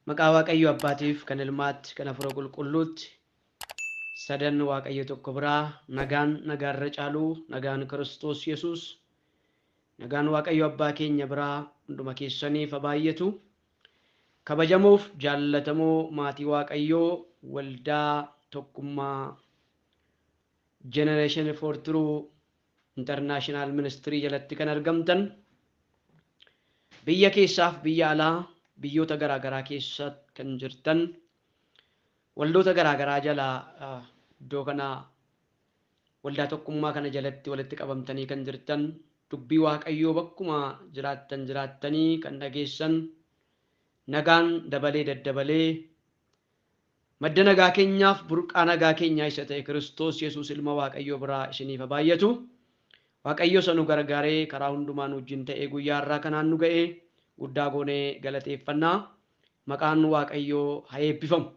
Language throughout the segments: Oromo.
Maqaa Waaqayyo Abbaatiif kan Ilmaatti kan Hafuura Qulqulluutti sadan Waaqayyo tokko biraa nagaarra caaluu nagaan Kiristoos Yesuus nagaan Waaqayyo Abbaa keenya biraa hunduma keessaniif baay'atu kabajamuuf jaallatamoo maatii Waaqayyoo waldaa tokkummaa Generation for True International Ministry jalatti kan argamtan biyya keessaaf biyya alaa biyyoota garaagaraa keessatti kan jirtan waldoota garaagaraa jalaa iddoo kana waldaa tokkummaa kana jalatti walitti qabamtanii kan jirtan dubbii Waaqayyoo bakkuma jiraattanii kan dhageessan nagaan dabalee daddabalee madda nagaa keenyaaf burqaa nagaa keenyaa isa ta'e Kiristoos Yesuus ilma Waaqayyoo biraa isiniif baay'atu. Waaqayyo sanu gargaaree karaa hundumaan wajjin ta'ee guyyaa irraa kanaan nu ga'ee guddaa goonee galateeffannaa. Maqaan Waaqayyoo haa eebbifamu.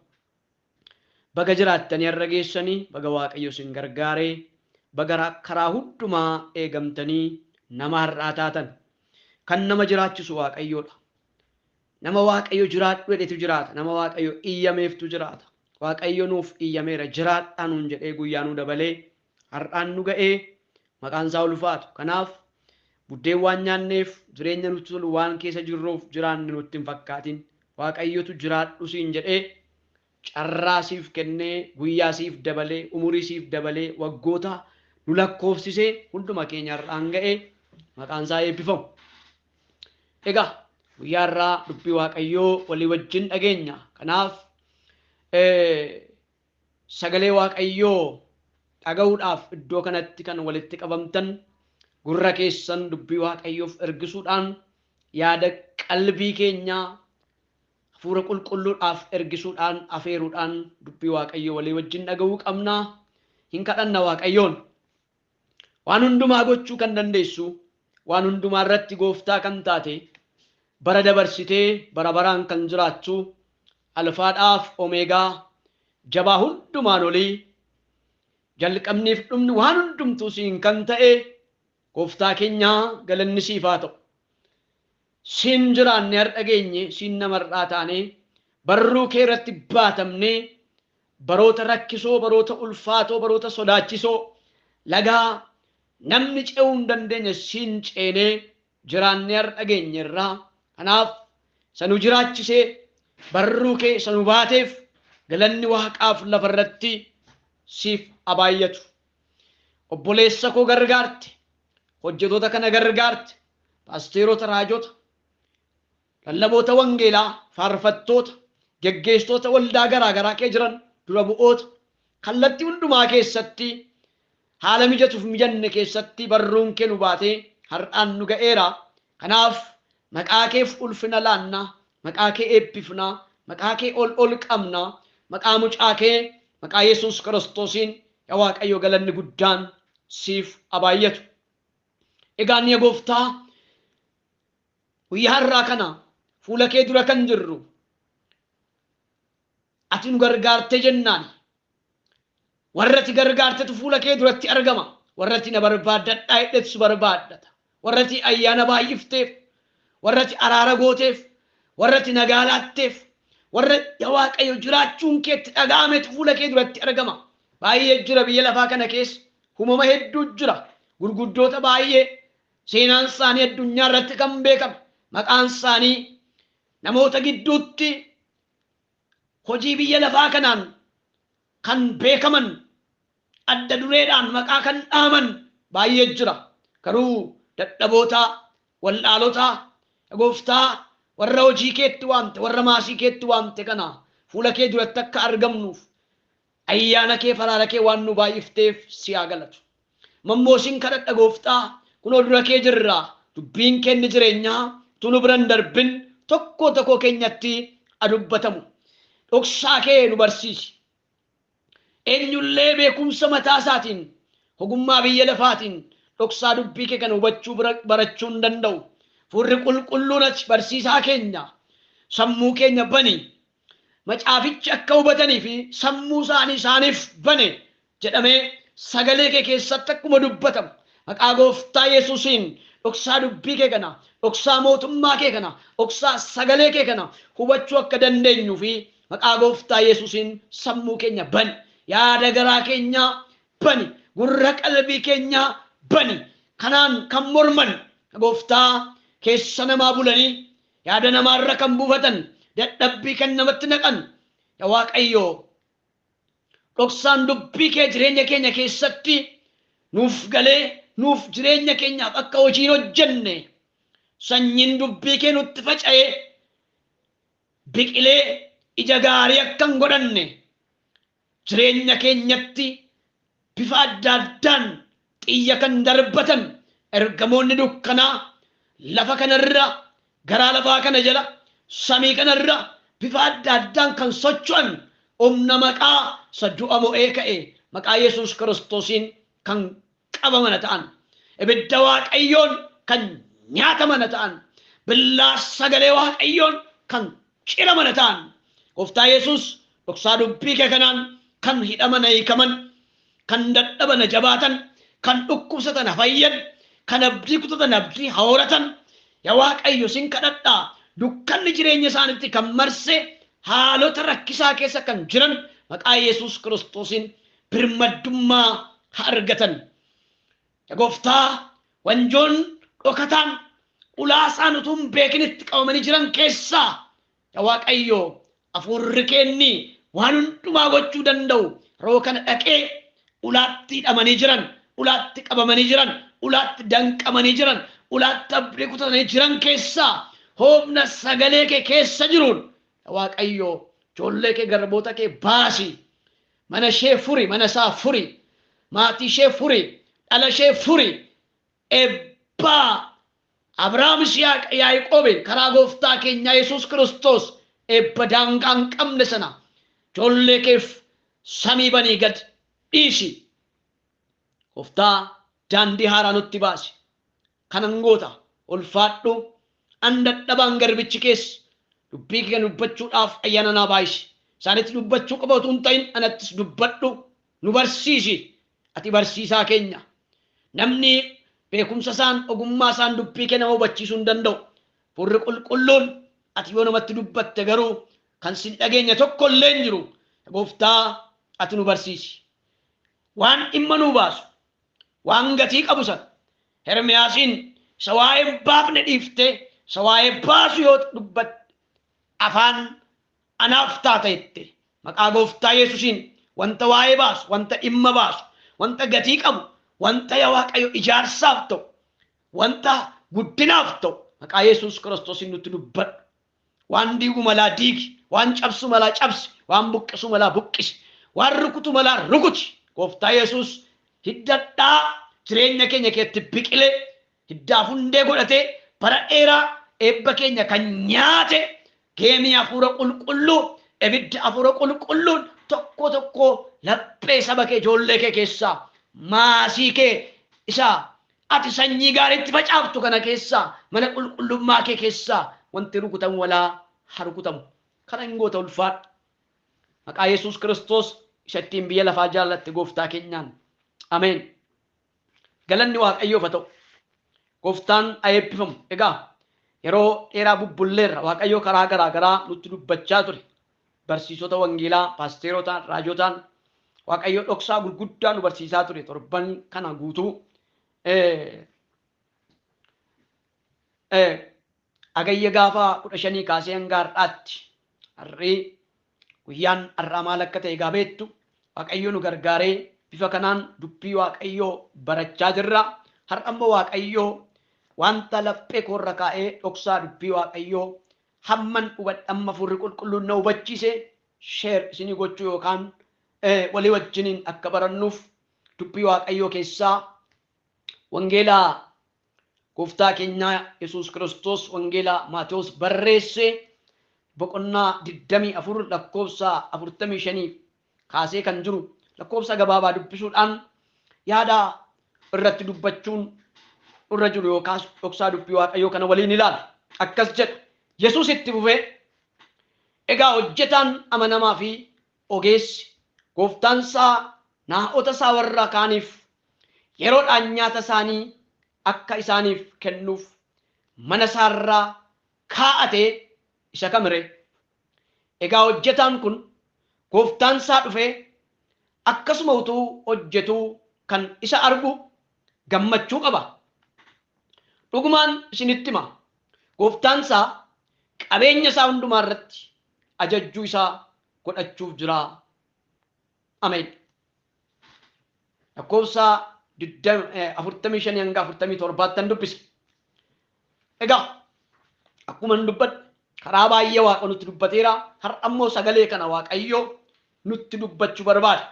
Baga jiraattanii har'a geessanii baga Waaqayyo isin gargaaree baga karaa hundumaa eegamtanii nama har'aa taatan kan nama jiraachisu Waaqayyoodha. Nama Waaqayyo jiraadhu jedhetu jiraata. Nama Waaqayyo iyyameeftu jiraata. Waaqayyo nuuf iyyameera jiraadhaa nuun jedhee guyyaa nu dabalee har'aan nu ga'ee maqaan isaa ulfaatu. Kanaaf buddeen waan nyaanneef jireenya nutti tolu waan keessa jirruuf jiraanne nutti hin fakkaatin. Waaqayyotu jiraadhu siin jedhee carraa siif kennee guyyaa siif dabalee umurii siif dabalee waggoota nu lakkoofsisee hunduma keenya har'aan ga'ee maqaan isaa eebbifamu. Egaa guyyaa irraa dubbii Waaqayyoo walii wajjin dhageenya. Kanaaf sagalee Waaqayyoo dhaga'uudhaaf iddoo kanatti kan walitti qabamtan gurra keessan dubbii Waaqayyoof ergisuudhaan yaada qalbii keenyaa hafuura qulqulluudhaaf ergisuudhaan afeeruudhaan dubbii Waaqayyoo walii wajjin dhaga'uu qabnaa. Hin kadhanna Waaqayyoon waan hundumaa gochuu kan dandeessu waan hundumaa irratti gooftaa kan taate bara dabarsitee bara baraan kan jiraattu alfaadhaaf omeegaa jabaa hundumaan olii jalqabniif dhumni waan hundumtuu siin kan ta'e gooftaa keenyaa galanni siif haa ta'u. Siin jiraanne har'a geenye siin namarraa taane barruu kee irratti baatamne baroota rakkisoo baroota ulfaatoo baroota sodaachisoo lagaa namni ce'uu hin dandeenye siin ceenee jiraanne har'a geenye irraa. Kanaaf sanu jiraachisee barruu kee sanu baateef galanni Waaqaaf lafarratti siif abaayatu. Obboleessa koo gargaarte hojjetoota kana gargaarte paasteerota raajota lallaboota wangeelaa faarfattoota geggeessitoota waldaa garaagaraa kee jiran dura bu'oota kallattii hundumaa keessatti haala mijatuuf mijanne keessatti barruun kee nu baatee har'aan nu ga'eera. Kanaaf maqaa keef ulfina laanna maqaa kee eebbifna maqaa kee ol qabna maqaa mucaa kee maqaa Yesuus Kiristoosiin yaa Waaqayyo galanni guddaan siif abaayatu. Egaa ni gooftaa guyyaa har'aa kana fuula kee dura kan jirru ati nu gargaarte jennaan warratti gargaartetu fuula kee duratti argama. Warratti na barbaaddadhaa hidhetu barbaaddata. Warratti ayyaana baay'ifteef warratti araara gooteef warratti nagaa laatteef warra yaa Waaqayyo jiraachuun keetti dhaga'ametu fuula kee duratti argama. Baay'ee jira biyya lafaa kana keessa uumama hedduu jira gurguddoota baay'ee seenaan isaanii addunyaa irratti kan beekame maqaan isaanii namoota gidduutti hojii biyya lafaa kanaan kan beekaman adda dureedhaan maqaa kan dhaaman baay'ee jira. Garuu dadhaboota waldhaalota gooftaa warra hojii keetti waamte warra maasii keetti waamte kana fuula kee duratti akka argamnuuf ayyaana kee faraara kee waan nu baay'ifteef si haa galatu. Mammoosiin kadhadha gooftaa kunoo dura kee jirra dubbiin kee inni jireenyaa tunu biran darbin tokko tokko keenyatti adubbatamu dhoksaa kee nu barsiisi. Eenyullee beekumsa mataa isaatiin ogummaa biyya lafaatiin dhoksaa dubbii kee kana hubachuu barachuu hin danda'u. Fuurri qulqulluun ati barsiisaa keenya sammuu keenya bani macaafichi akka hubatanii fi sammuu isaaniif bane jedhamee sagalee kee keessatti akkuma dubbatamu maqaa gooftaa Yesuusiin dhoksaa dubbii kee kana, dhoksaa mootummaa kee kana, dhoksaa sagalee kee kana hubachuu akka dandeenyuu fi maqaa gooftaa Yesuusiin sammuu keenya bani, yaada garaa keenya bani, gurra qalbii keenya bani. Kanaan kan morman gooftaa keessa namaa bulanii yaada namaarra kan buufatan, dadhabbii kan namatti naqan, yaa Waaqayyo dhoksaan dubbii kee jireenya keenya keessatti nuuf galee nuuf jireenya keenyaaf akka hojii hojjenne, sanyiin dubbii kee nutti faca'ee biqilee ija gaarii akka hin godhanne, jireenya keenyatti bifa adda addaan xiyya kan darbatan ergamoonni dukkanaa lafa kanarra, garaa lafaa kana jala, samii kanarra bifa adda addaan kan socho'an humna maqaa isa du'a mo'ee ka'e maqaa Yesuus Kiristoosiin kan qabaman ta'an, ibidda Waaqayyoon kan nyaataman ta'an, billaa sagalee Waaqayyoon kan ciraman ta'an, gooftaa Yesuus dhoksaa dubbii kee kanaan kan hidhaman hiikaman, kan dadhaban jabaatan, kan dhukkubsatan fayyan, kan abdii kutatan abdii horatan, yaa Waaqayyo sin kadhadhaa. Dukkanni jireenya isaaniitti kan marse haalota rakkisaa keessa kan jiran maqaa Yesuus Kiristoosiin birmaddummaa haa argatan. Yaa gooftaa wanjoon dhokataan ulaasaan utuu hin beekinitti qabamanii jiran keessaa yaa Waaqayyo hafuurri keenni waan hundumaa gochuu danda'u yeroo kana dhaqee ulaatti hidhamanii jiran, ulaatti qabamanii jiran, ulaatti danqamanii jiran, ulaatti abdii kutatanii jiran keessaa humna sagalee kee keessa jiruun Waaqayyo ijoollee kee garboota kee baasi, mana ishee furi, mana isaa furi, maatii ishee furi, dhala ishee furi. Eebbaa Abrahaam, Yisihaaq, Yaaqoob karaa gooftaa keenya Yesuus Kiristoos eebba daangaa hin qabne sana ijoollee keef samii banii gad dhiisi. Gooftaa daandii haaraa nutti baasi. Kanan goota ulfaadhu. An dadhabaan garbichi keessa dubbii kee dubbachuudhaaf ayyaana naa baay'isi. Isaanitti dubbachuu qaba utuu hin ta'in anattis dubbadhu, nu barsiisi. Ati barsiisaa keenya. Namni beekumsa isaan ogummaa isaan dubbii kee nama hubachiisuu hin danda'u. Furri qulqulluun ati yoo namatti dubbatte garuu kan sin dhageenya tokko illee hin jiru. Gooftaa ati nu barsiisi. Waan dhimma nuu baasu, waan gatii qabu sana Ermiyaasiin isa waa'ee baafne dhiiftee isa waa'ee baasu yoo dubbatte afaan anaaf taata jette maqaa gooftaa Yesuusiin wanta waa'ee baasu, wanta dhimma baasu, wanta gatii qabu, wanta yaa Waaqayyo ijaarsaaf ta'u, wanta guddinaaf ta'u maqaa Yesuus Kiristoosiin nutti dubbadhu. Waan diigu malaa diigi, waan cabsu malaa cabsi, waan buqqisu malaa buqqisi, waan rukutu malaa rukuti. Gooftaa Yesuus hiddadhaa jireenya keenya keessatti biqilee hiddaaf hundee godhatee bara dheeraa eebba keenya kan nyaate geemii hafuura qulqulluu, ibidda hafuura qulqulluun tokko tokko laphee saba kee ijoollee kee keessaa, maasii kee isaa ati sanyii gaariitti facaaftu kana keessaa, mana qulqullummaa kee keessaa wanti rukutamu walaa haa rukutamu. Kana hin goota ulfaadhu. Maqaa Yesuus Kiristoos isa ittiin biyya lafaa jaallatte gooftaa keenyaan. Ameen. Galanni Waaqayyoof haa ta'u. Gooftaan haa eebbifamu. Egaa yeroo dheeraa bubbulleerra Waaqayyoo karaa garaa garaa nutti dubbachaa ture. Barsiisota wangeelaa, paasteerotaan, raajotaan Waaqayyoo dhoksaa gurguddaa nu barsiisaa ture. Torban kana guutuu agayya gaafa 15 kaasee hanga har'aatti har'ii guyyaan har'aa maal akka ta'e egaa beektu. Waaqayyo nu gargaaree bifa kanaan dubbii Waaqayyoo barachaa jirra. Har'a immoo Waaqayyoo wanta laphee koorra kaa'ee dhoksaa dubbii Waaqayyoo hamman hubadhamma furri qulqulluun na hubachiise sheer isinii gochuu yookaan walii wajjiniin akka barannuuf dubbii Waaqayyoo keessaa wangeelaa gooftaa keenya Yesuus Kiristoos wangeelaa Maatewos barreesse boqonnaa 24 lakkoofsa 45 kaasee kan jiru lakkoofsa gabaabaa dubbisuudhaan yaada irratti dubbachuun irra jiru yookaan dhoksaa dubbii Waaqayyoo kana waliin ilaala. Akkas jedha Yesuus itti fufee, egaa hojjetaan amanamaa fi ogeessi gooftaan isaa naa'ota isaa warra kaaniif yeroodhaan nyaata isaanii akka isaaniif kennuuf mana isaarraa kaa'atee isa kamire. Egaa hojjetaan kun gooftaan isaa dhufee akkasuma utuu hojjetuu kan isa argu gammachuu qaba. Dhugumaan isinitti hima, gooftaan isaa qabeenya isaa hundumaa irratti ajajjuu isaa godhachuuf jira. Ameen. Lakkoofsa 45 hanga 47 dubbise. Egaa akkuma dubbadhe karaa baay'ee Waaqa nutti dubbateera. Har'a ammoo sagalee kana Waaqayyo nutti dubbachuu barbaada.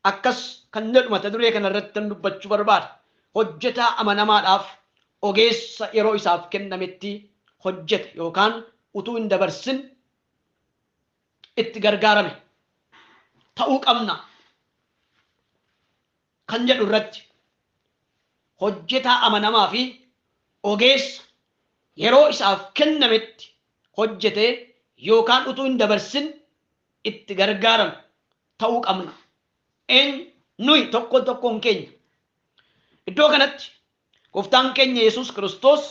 Akkas kan jedhu mata duree kana irratti dubbachuu barbaada. Hojjetaa amanamaadhaaf ogeessa yeroo isaaf kennametti hojjete yookaan utuu hin dabarsin itti gargaarame ta'uu qabna kan jedhu irratti hojjetaa amanamaa fi ogeessa yeroo isaaf kennametti hojjete yookaan utuu hin dabarsin itti gargaarame ta'uu qabna. Nuyi tokkoon keenya iddoo kanatti gooftaan keenya Yesuus Kiristoos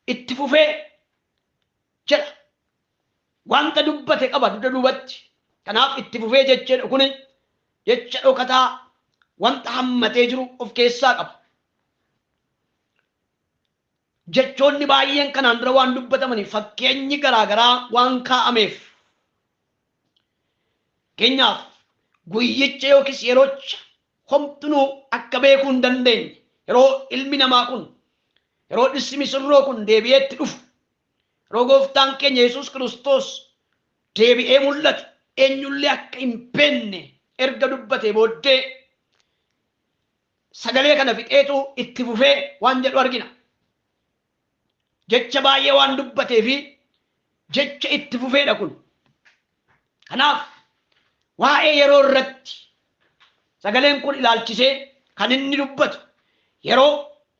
itti fufee jedha. Wanta dubbate qaba dugda duubatti. Kanaaf itti fufee jechuudha kun jecha dhokataa wanta hammatee jiru of keessaa qaba. Jechoonni baay'een kanaan dura waan dubbatamanii fakkeenyi garaagaraa waan kaa'ameef. Keenyaaf guyyicha yookiis yeroocha homtunuu akka beekuu hin dandeenye yeroo ilmi namaa kun yeroo dhirsi misirroo kun deebi'eetti dhufu yeroo gooftaan keenya Yesuus Kiristoos deebi'ee mul'atu eenyullee akka hin beekne erga dubbatee booddee sagalee kana fixeetu itti fufee waan jedhu argina. Jecha baay'ee waan dubbatee fi jecha itti fufeedha kun. Kanaaf waa'ee yeroo irratti sagaleen kun ilaalchisee kan inni dubbatu yeroo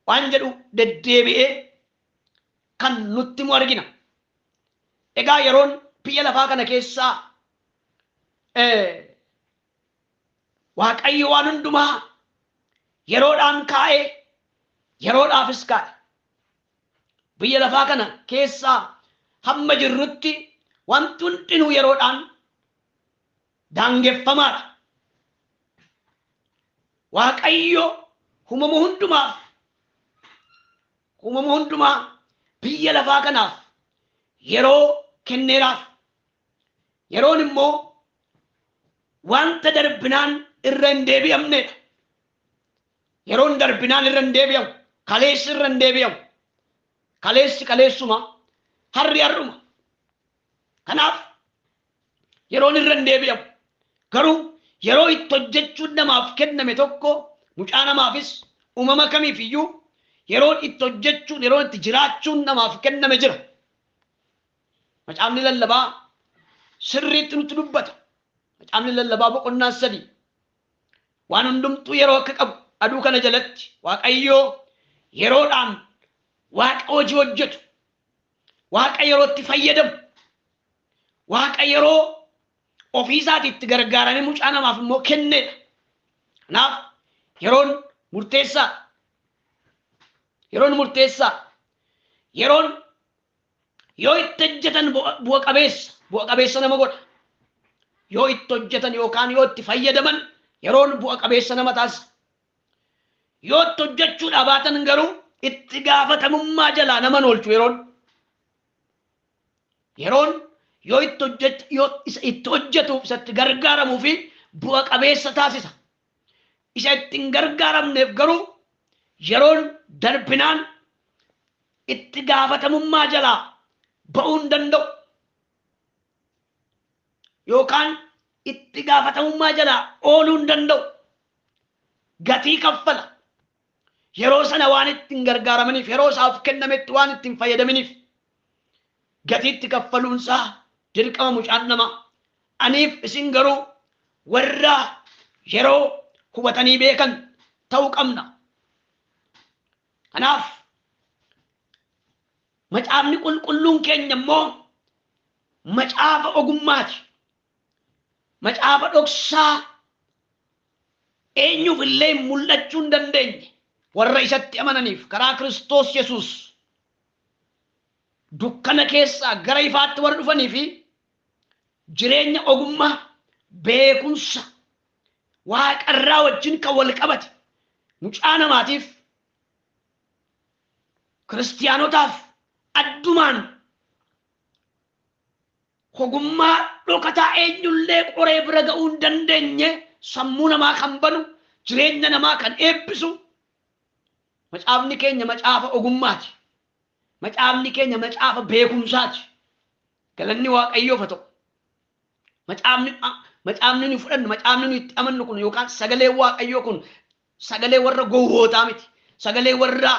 waan jedhu deddeebi'ee kan nutti mu argina. Egaa yeroon biyya lafaa kana keessaa Waaqayyo waan hundumaa yeroodhaan kaa'ee yeroodhaafis kaa'e. Biyya lafaa kana keessaa hamma jirrutti wanti hundinuu yeroodhaan daangeffamaadha. Waaqayyo uumama hundumaa biyya lafaa kanaaf yeroo kenneeraaf. Yeroon immoo wanta darbinaan irra hin deebi'amnedha. Yeroon darbinaan irra hin deebi'amu, kaleessi irra hin deebi'amu. Kaleessi kaleessuma, harri har'uma. Kanaaf yeroon irra hin deebi'amu. Garuu yeroo itti hojjechuun namaaf kenname tokko mucaa namaafis uumama kamiif iyyuu yeroon itti hojjechuun yeroon itti jiraachuun namaaf kenname jira. Macaafni lallabaa sirriitti nutti dubbata. Macaafni lallabaa boqonnaa 3 waan hundumtuu yeroo akka qabu aduu kana jalatti Waaqayyoo yeroodhaan Waaqa hojii hojjetu, Waaqa yerootti fayyadamu, Waaqa yeroo ofii isaati itti gargaaramee mucaa namaaf immoo kennedha. Kanaaf yeroon murteessaa. Yeroon yoo itti hojjetan bu'a qabeessa nama godha. Yoo itti hojjetan yookaan yoo itti fayyadaman yeroon bu'a qabeessa nama taasisa. Yoo itti hojjechuudhaa baatan garuu itti gaafatamummaa jalaa nama oolchu yeroon yoo itti hojjetuuf isatti gargaaramuu fi bu'a qabeessa taasisa. Isa itti hin gargaaramneef garuu yeroon darbinaan itti gaafatamummaa jalaa ba'uu hin danda'u. Yookaan itti gaafatamummaa jalaa ooluu hin danda'u. Gatii kaffala. Yeroo sana waan ittiin gargaaramaniif yeroo isaaf kennametti waan ittiin fayyadamaniif gatiitti kaffaluunsaa dirqama mucaan namaa. Aniif isin garuu warra yeroo hubatanii beekan ta'uu qabna. Kanaaf macaafni qulqulluun keenya immoo macaafa ogummaati. Macaafa dhoksaa eenyuuf illee mul'achuu hin dandeenye. warra isatti amananiif karaa Kiristoos Yesuus dukkana keessaa gara ifaatti warra dhufanii fi jireenya ogummaa beekumsa waaqarraa wajjin kan wal qabate mucaa namaatiif kiristiyaanotaaf addumaan ogummaa dhokataa eenyullee qoree bira ga'uu hin dandeenye sammuu namaa kan banu jireenya namaa kan eebbisu macaafni keenya macaafa ogummaati. Macaafni keenya macaafa beekumsaati. Galanni Waaqayyoof haa ta'u. Macaafni nu fudhannu macaafni nu itti amannu kun yookaan sagalee Waaqayyoo kun sagalee warra gowwootaa miti. Sagalee warra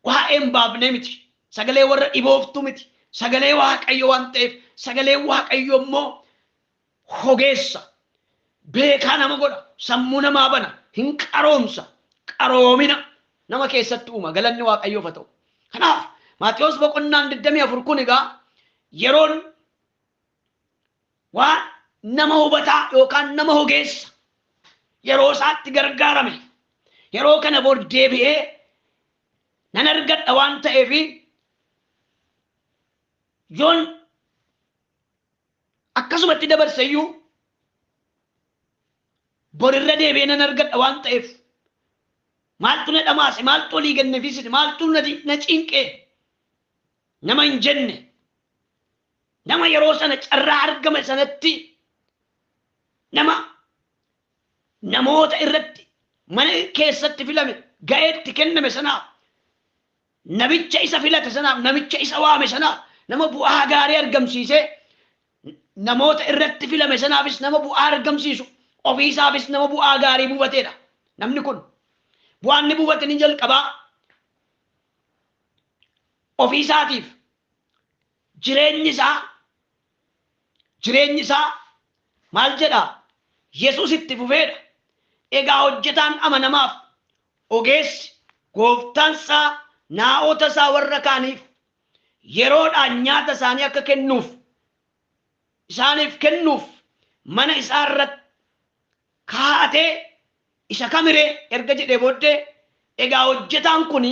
waa'ee hin baafnee miti. Sagalee warra dhibooftuu miti. Sagalee Waaqayyoo waan ta'eef sagalee Waaqayyoo immoo hogeessa beekaa nama godha sammuu namaa bana hin qaroomsa qaroomina nama keessatti uuma. Galanni Waaqayyoof haa ta'u. Kanaaf Maatiyos boqonnaan 24 kun egaa yeroon waan nama hubataa yookaan nama hogeessa yeroo isaatti gargaarame yeroo kana booda deebi'ee nan argadha waan ta'eef yoon akkasumatti dabarseyyuu borirra deebi'ee nan argadha waan ta'eef maaltu na dhamaase maaltu olii ganneefisite maaltu na cinqee nama hin jenne nama yeroo sana carraa argame sanatti nama namoota irratti mana keessatti filame ga'eetti kenname sanaaf namicha isa filate sanaaf namicha isa waame sanaaf nama bu'aa gaarii argamsiisee namoota irratti filame sanaafis nama bu'aa argamsiisu ofiisaafis nama bu'aa gaarii buufateedha. Namni kun bu'aan ni buufate ni jalqabaa ofiisaatiif jireenyi isaa maal jedha Yesuus itti fufeedha. Egaa hojjetaan amanamaaf ogeessi gooftaan isaa naa'ota isaa warra kaaniif yeroodhaan nyaata isaanii akka isaaniif kennuuf mana isaa irratti kaa'atee isa kamiree erga jedhee booddee egaa hojjetaan kun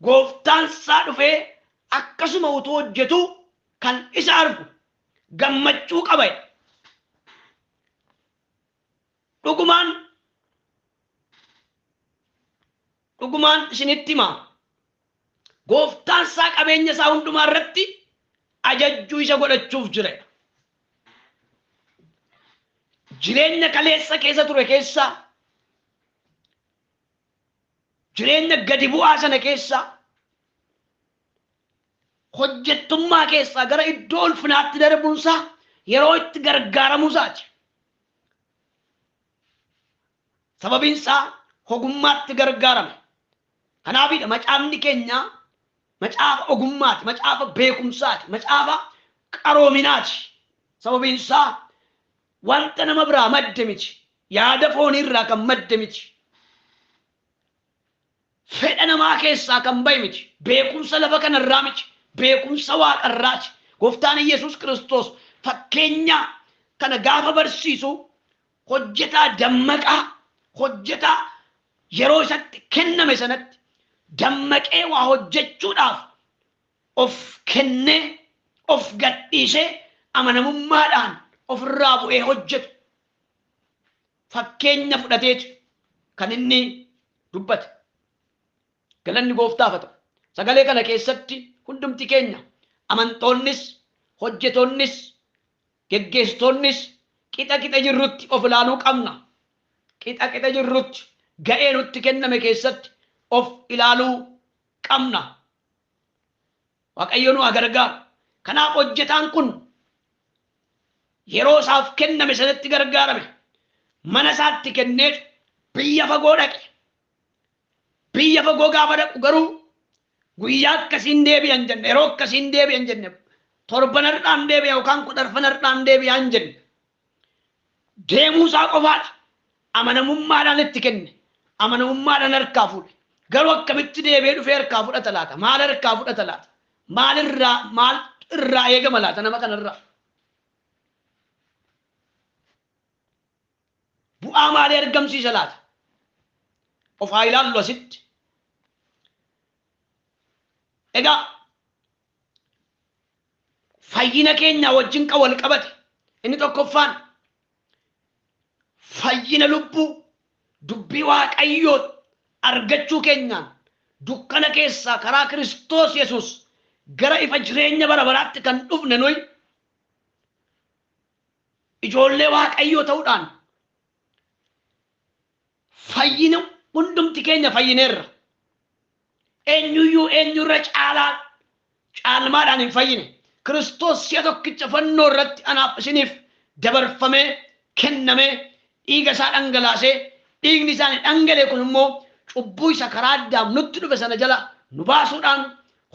gooftaan isaa dhufee akkasuma utuu hojjetu kan isa argu gammachuu qaba. Dhugumaan isinitti himaa gooftaan isaa qabeenya isaa hundumaa irratti ajajjuu isa godhachuuf jira. Jireenya kaleessa keessa ture keessa jireenya gadi bu'aa sana keessa hojjettummaa keessaa gara iddoo ulfinaatti darbuunsaa yeroo itti gargaaramuusaati. Sababiin isaa ogummaatti gargaarame. Kanaafidha macaafni keenya macaafa ogummaati, macaafa beekumsaati, macaafa qaroominaati. Sababiin isaa wanta nama biraa madde miti, yaada fooniirraa kan madde miti, fedha namaa keessaa kan bahe miti, beekumsa lafa kanarraa miti, beekumsa waaqarraati. Gooftaan Yesuus Kiristoos fakkeenya kana gaafa barsiisu hojjetaa dammaqaa hojjetaa yeroo isatti kenname sanatti dammaqee waa hojjechuudhaaf of kennee of gadhiisee amanamummaadhaan ofirraa bu'ee hojjetu fakkeenya fudhateetu kan inni dubbate. Galanni Gooftaaf haa ta'u. Sagalee kana keessatti hundumti keenya amantoonnis hojjetoonnis geggeessitoonnis qixa jirrutti of ilaaluu qabna. Qixa jirrutti ga'ee nutti kenname keessatti of ilaaluu qabna. Waaqayyo nu haa gargaaru. Kanaaf hojjetaan kun yeroo isaaf kenname sanatti gargaarame mana isaatti kennee biyya fagoo dhaqe. Biyya fagoo gaafa dhaqu garuu guyyaa akkasiin deebi'an jenne yeroo akkasiin deebi'an jenne torbanarraan deebi'a yookaan kudharfanarraan deebi'a hin jenne deemuusaa qofaadha. Amanamummaadhaan itti kenne amanamummaadhaan harkaa fuudhe. Garuu akkamitti deebi'ee dhufee harkaa fudhata laata? Maal harkaa fudhata laata? Maal irraa eegama laata nama kanarraa? Bu'aa maalii argamsiisa laata? of haa ilaallu asitti. Egaa fayyina keenya wajjin kan wal qabate inni tokkoffaan fayyina lubbuu dubbii Waaqayyoo argachuu keenyaan dukkana keessaa karaa Kiristoos Yesuus gara ifa jireenya bara baraatti kan dhufne nuyi ijoollee Waaqayyoo ta'uudhaan fayyina hundumti keenya fayyineerra. Eenyurra caalmaadhaan hin fayyine. Kiristoos si'a tokkicha fannoo irratti anaaf isiniif dabarfamee kennamee dhiiga isaa dhangalaasee dhiigni isaa dhangalee kun immoo cubbuu isa karaa Addaam nutti dhufe sana jala nu baasuudhaan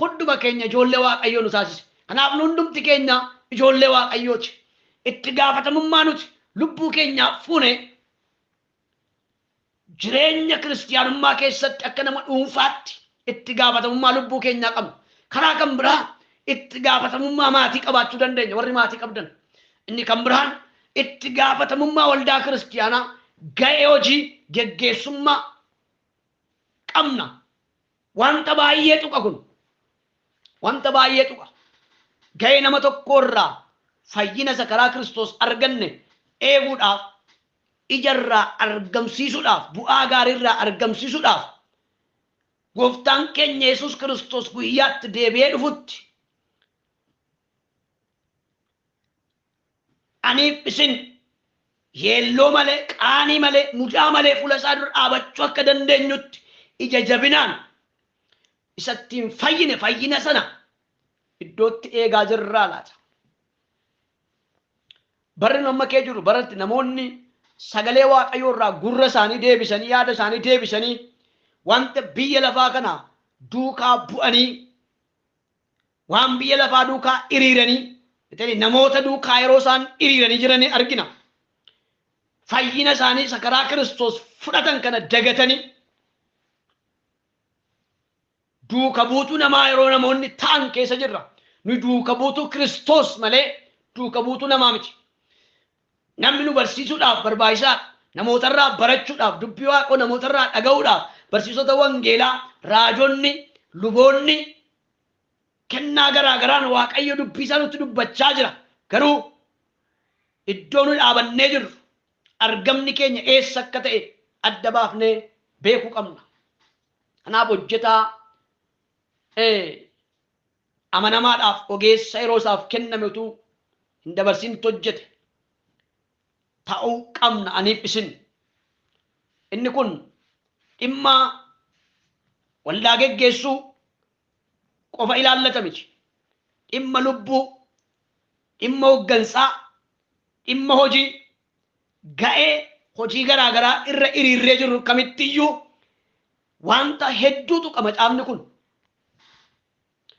hunduma keenya ijoollee Waaqayyoo nu taasise. Kanaaf nu hundumti keenya ijoollee Waaqayyooti. Itti gaafatamummaa nuti lubbuu keenyaaf fuune jireenya kiristiyaanummaa keessatti akka nama dhuunfaatti itti gaafatamummaa lubbuu keenyaa qabna. Karaa kan biraa itti gaafatamummaa maatii qabaachuu dandeenya. Warri maatii qabdan inni kan biraan itti gaafatamummaa waldaa kiristiyaanaa ga'ee hojii geggeessummaa qabna. Wanta baay'ee tuqa kun wanta baay'ee tuqa. Ga'ee nama tokkorraa fayyina isa karaa Kiristoos arganne eeguudhaaf ijarraa argamsiisuudhaaf bu'aa gaariirraa argamsiisuudhaaf gooftaan keenya Yesuus Kiristoos guyyaatti deebi'ee dhufutti aniif isin yeelloo malee qaanii malee mudaa malee fuula isaa dura dhaabachuu akka dandeenyutti ija jabinaan isattiin fayyine fayyina sana iddootti eegaa jirraa laata. Barri amma kee jiru baratti namoonni sagalee Waaqayyoo irraa gurra isaanii deebisanii yaada isaanii deebisanii wanta biyya lafaa kana duukaa bu'anii waan biyya lafaa duukaa hiriiranii namoota duukaa yeroo isaan hiriiranii jiranii argina. Fayyina isaanii isa karaa Kiristoos fudhatan kana dagatanii duuka buutuu namaa yeroo namoonni ta'an keessa jirra. Nu duuka buutuu Kiristoos malee duuka buutuu namaa miti. Namni nu barsiisuudhaaf barbaachisaa namootarraa barachuudhaaf dubbii Waaqoo namootarraa dhaga'uudhaaf barsiisota wangeelaa raajonni luboonni kennaa garaa garaan Waaqayyo dubbii isaa nutti dubbachaa jira. Garuu iddoo nu dhaabannee jirru argamni keenya eessa akka ta'e adda baafnee beekuu qabna. Kanaaf hojjetaa amanamaadhaaf ogeessa yeroo isaaf kenname utuu hin dabarsin hojjete ta'uu qabna aniif isin. Inni kun dhimma waldaa geggeessuu qofa ilaallata miti. Dhimma lubbuu, dhimma hoggansaa, dhimma hojii, ga'ee hojii garaa garaa irra hiriirree jirru kamittiyyuu wanta hedduutu qaba caafni kun.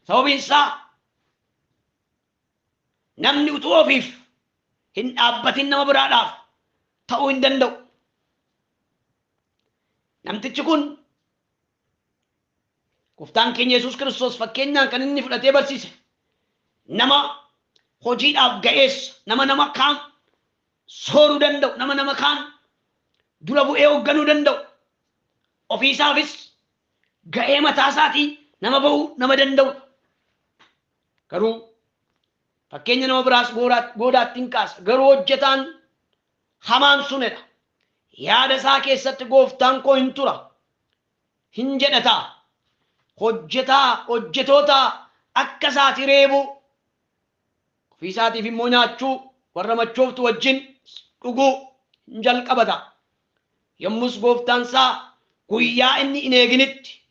Sababiin isaa namni utuu ofiif hin dhaabbatin nama biraadhaaf ta'uu hin danda'u. Namtichi kun gooftaan keenya Yesuus Kiristoos fakkeenyaan kan inni fudhatee barsiise nama hojiidhaaf ga'eessa, nama kaan sooruu danda'u, nama kaan dura bu'ee hoogganuu danda'u, ofiisaafis ga'ee mataa isaatii nama ba'uu nama danda'u. Garuu fakkeenya nama biraas goodaatti hin kaasa. Garuu hojjetaan hamaan sunedha. Yaada isaa keessatti gooftaan koo hin tura hin jedhataa. Hojjetoota akka isaati reebuu ofii isaatiif immoo nyaachuu warra machooftu wajjin dhuguu hin jalqabata. Yommus gooftaan isaa guyyaa inni hin eeginitti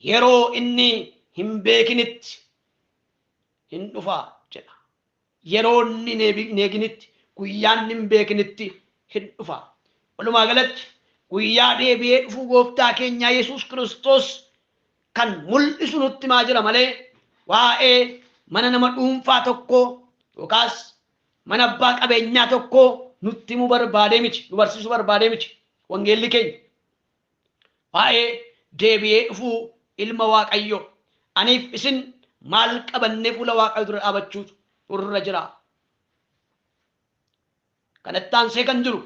yeroo inni hin beekinitti hin dhufaa jedha. Yeroo inni hin eeginitti guyyaan hin beekinitti hin dhufaa. Walumaa galatti guyyaa deebi'ee dhufuu gooftaa keenyaa Yesuus Kiristoos kan mul'isu nutti maa jira malee waa'ee mana nama dhuunfaa tokko yookaas mana abbaa qabeenyaa tokko nutti himuu barbaadee miti, nu barsiisuu barbaadee miti. Wangeelli keenya waa'ee deebi'ee dhufuu ilma Waaqayyoo aniif isin maal qabannee fuula Waaqayyoo dura dhaabachuutu nurra jira. Kanatti aansee kan jiru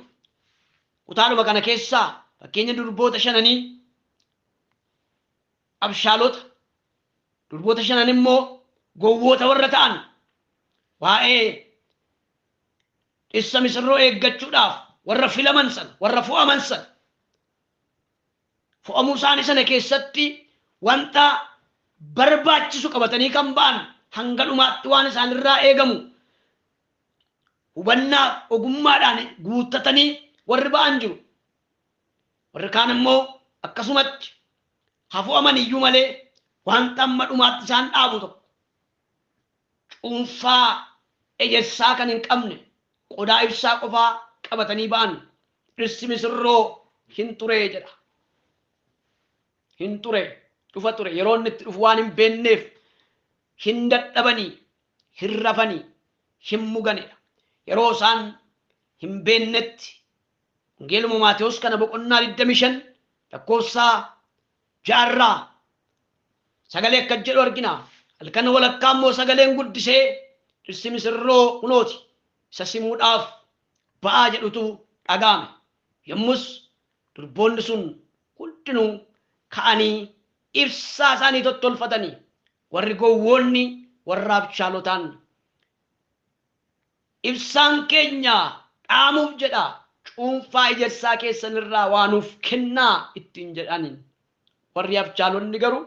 kutaadhuma kana keessaa fakkeenya durboota shananii abshaalota durboota shanan immoo gowwoota warra ta'an waa'ee dhissa misirroo eeggachuudhaaf warra filaman san warra fo'aman san fo'amuu isaanii sana keessatti wanta barbaachisu qabatanii kan ba'an hanga dhumaatti waan isaanirraa eegamu hubannaa ogummaadhaan guuttatanii warri ba'an jiru. Warri kaan immoo akkasumatti hafu'aman iyyuu malee wanta amma dhumaatti isaan dhaabu tokko cuunfaa ejessaa kan hin qabne qodaa ibsaa qofaa qabatanii ba'an dhirsi misirroo hin ture jedha. Hin ture dhufa ture yeroo inni itti dhufu waan hin beekneef hin dadhabanii hin rafanii hin muganedha. Yeroo isaan hin beeknetti Wangeeluma Maatewos kana boqonnaa 25 lakkoofsa 6 sagalee akka jedhu argina. Halkan walakkaa immoo sagaleen guddisee dhirsi misirroo kunooti isa simuudhaaf ba'aa jedhutu dhaga'ame. Yommus durboonni sun hundinuu ka'anii ibsaa isaanii tottolfatanii warri gowwoonni warra abshaalotaan ibsaan keenya dhaamuuf jedha cuunfaa ejessaa keessanirraa waanuuf kennaa ittiin jedhaniin warri abshaalonni garuu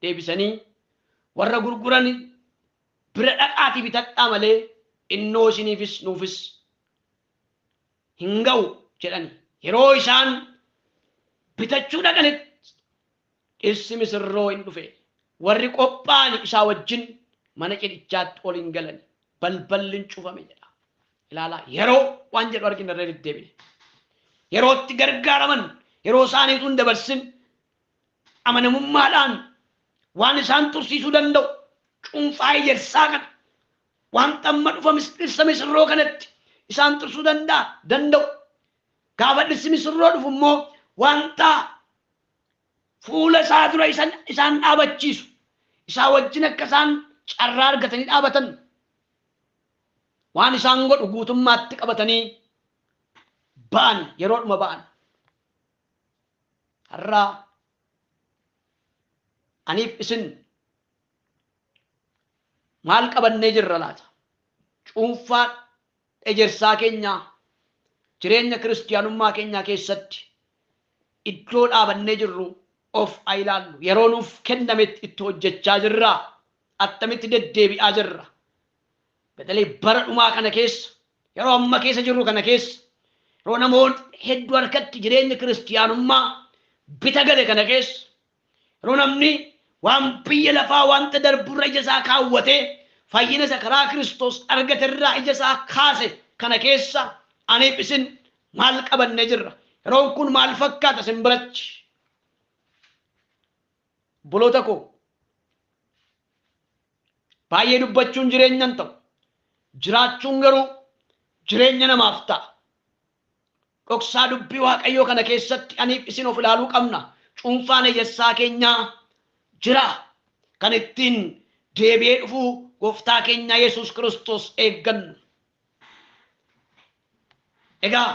deebisanii warra gurguran bira dhaqaatii bitadhaa malee innoo isiniifis nuufis hin ga'u jedhani. Yeroo isaan bitachuu dhaqanitti dhirsi misirroo hin dhufe. Warri qophaa'an isaa wajjin mana cidhichaatti ol hin galan balballi cufame jedha. Ilaalaa yeroo waan jedhu argina irra deddeebine. Yeroo itti gargaaraman yeroo isaaniitu hin dabarsin amanamummaadhaan waan isaan tursiisuu danda'u cuunfaa ejersaa kana wanta amma dhufa dhirsa misirroo kanatti isaan tursuu danda'u. Gaafa dhirsi misirroo dhufu immoo wanta fuula isaa dura isaan dhaabachiisu isaa wajjin akka isaan carraa argatanii dhaabatan waan isaan godhu guutummaatti qabatanii ba'an yeroodhuma ba'an. Har'a aniif isin maal qabannee jirra laata? Cuunfaa ejersaa keenyaa jireenya kiristiyaanummaa keenyaa keessatti iddoo dhaabannee jirru of ilaallu. Yeroo nuuf kennametti itti hojjechaa jirra. Attamitti deddeebi'aa jirra. Betalee bara dhumaa kana keessa yeroo amma keessa jirru kana keessa yeroo namoonni hedduu harkatti jireenya kiristiyaanummaa bita gale kana keessa yeroo namni waan biyya lafaa wanta darburra ija isaa kaawwatee fayyina isa karaa Kiristoos argaterraa ija isaa kaase kana keessa aniif isin maal qabannee jirra? Yeroon kun maal fakkaata isin biratti? Boloota koo baay'ee dubbachuun jireenyan ta'u jiraachuun garuu jireenya namaaf ta'a. Dhoksaa dubbii Waaqayyoo kana keessatti aniif isin of ilaaluu qabna. Cuunfaan ejessaa keenyaa jira kan ittiin deebi'ee dhufuu gooftaa keenya Yesuus Kiristoos eeggannu. Egaa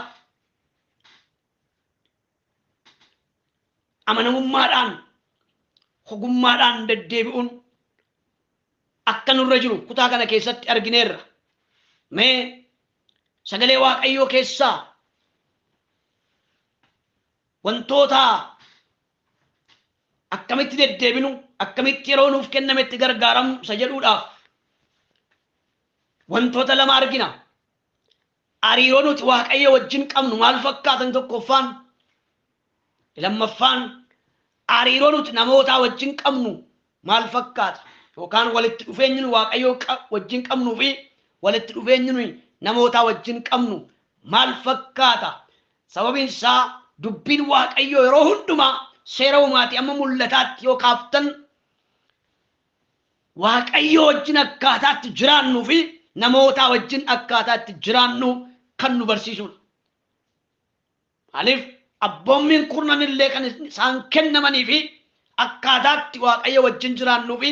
amanamummaadhaan ogummaadhaan deddeebi'uun akka nurra jiru kutaa kana keessatti argineerra. Mee sagalee Waaqayyoo keessaa wantoota akkamitti deddeebinu akkamitti yeroo nuuf kennametti gargaaramnu isa jedhuudhaaf wantoota lama argina. Hariiroo nuti Waaqayyo wajjin qabnu maal fakkaatan tokkoffaan, lammaffaan hariiroo nuti namoota wajjin qabnu maal fakkaata yookaan walitti dhufeenyi nu Waaqayyo wajjin qabnuu fi walitti dhufeenyi nu namoota wajjin qabnu maal fakkaata? Sababiin isaa dubbiin Waaqayyo yeroo hundumaa seera uumaatii amma mul'ataatti yoo kaaftan Waaqayyo wajjin akkaataatti jiraannuu fi namoota wajjin akkaataatti jiraannu kan nu barsiisudha. Maaliif abboommiin kurnan illee kan isaan kennamanii fi akkaataatti Waaqayyo wajjin jiraannuu fi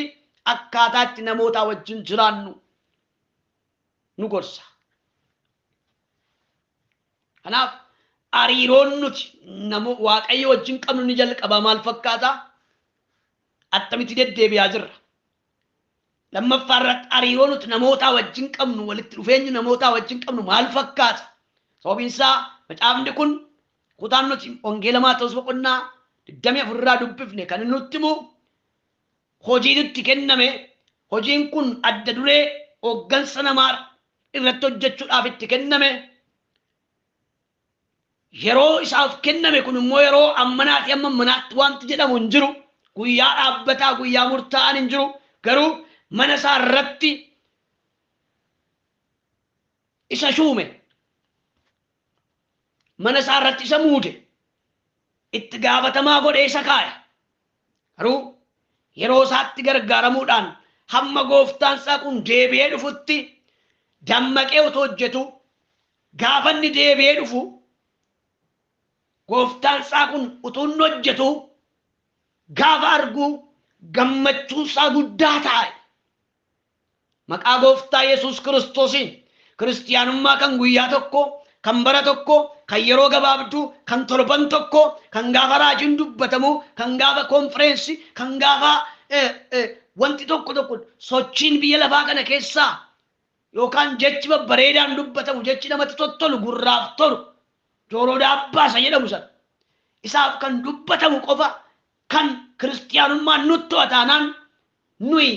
akkaataatti namoota wajjin jiraannu nu gorsa. Kanaaf hariiroon nuti Waaqayyo wajjin qabnu ni jalqaba maal fakkaata? attamitti deddeebi'aa jirra. Lammaffaarratti hariiroo nuti namootaa wajjin qabnu walitti dhufeenyi namootaa wajjin qabnu maal fakkaata? Sababiin isaa macaafni kun kutaan nuti wangeela Maatewos boqonnaa 24 irraa dubbifne kan nutti himu hojii nutti kenname. Hojiin kun adda duree hooggansa namaa irratti hojjechuudhaaf itti kenname. Yeroo isaaf kenname kun immoo yeroo ammanaati amma manaatti wanti jedhamu hin jiru. Guyyaa dhaabbataa guyyaa murtaa'an hin jiru. Garuu mana isaa irratti isa shuume. Mana isaa irratti isa muude. Itti gaafatamaa godhee isa kaaya. Garuu yeroo isaatti gargaaramuudhaan hamma gooftaan isaa kun deebi'ee dhufutti dammaqee otoo hojjetu gaafa inni deebi'ee dhufu gooftaan isaa kun utuu inni hojjetu gaafa argu gammachuun isaa guddaa taa'e. Maqaa gooftaa Yesuus Kiristoosiin kiristiyaanummaa kan guyyaa tokko, kan bara tokko, kan yeroo gabaabduu, kan torban tokko, kan gaafa raajiin dubbatamu, kan gaafa konferensi, kan gaafa wanti tokko sochiin biyya lafaa kana keessaa yookaan jechi babbareedaan dubbatamu, jechi namatti tottolu, gurraaf tolu, jooroo daabbaasa jedhamu sana isaaf kan dubbatamu qofa kan kiristiyaanummaan nutti to'ataanaan nuyi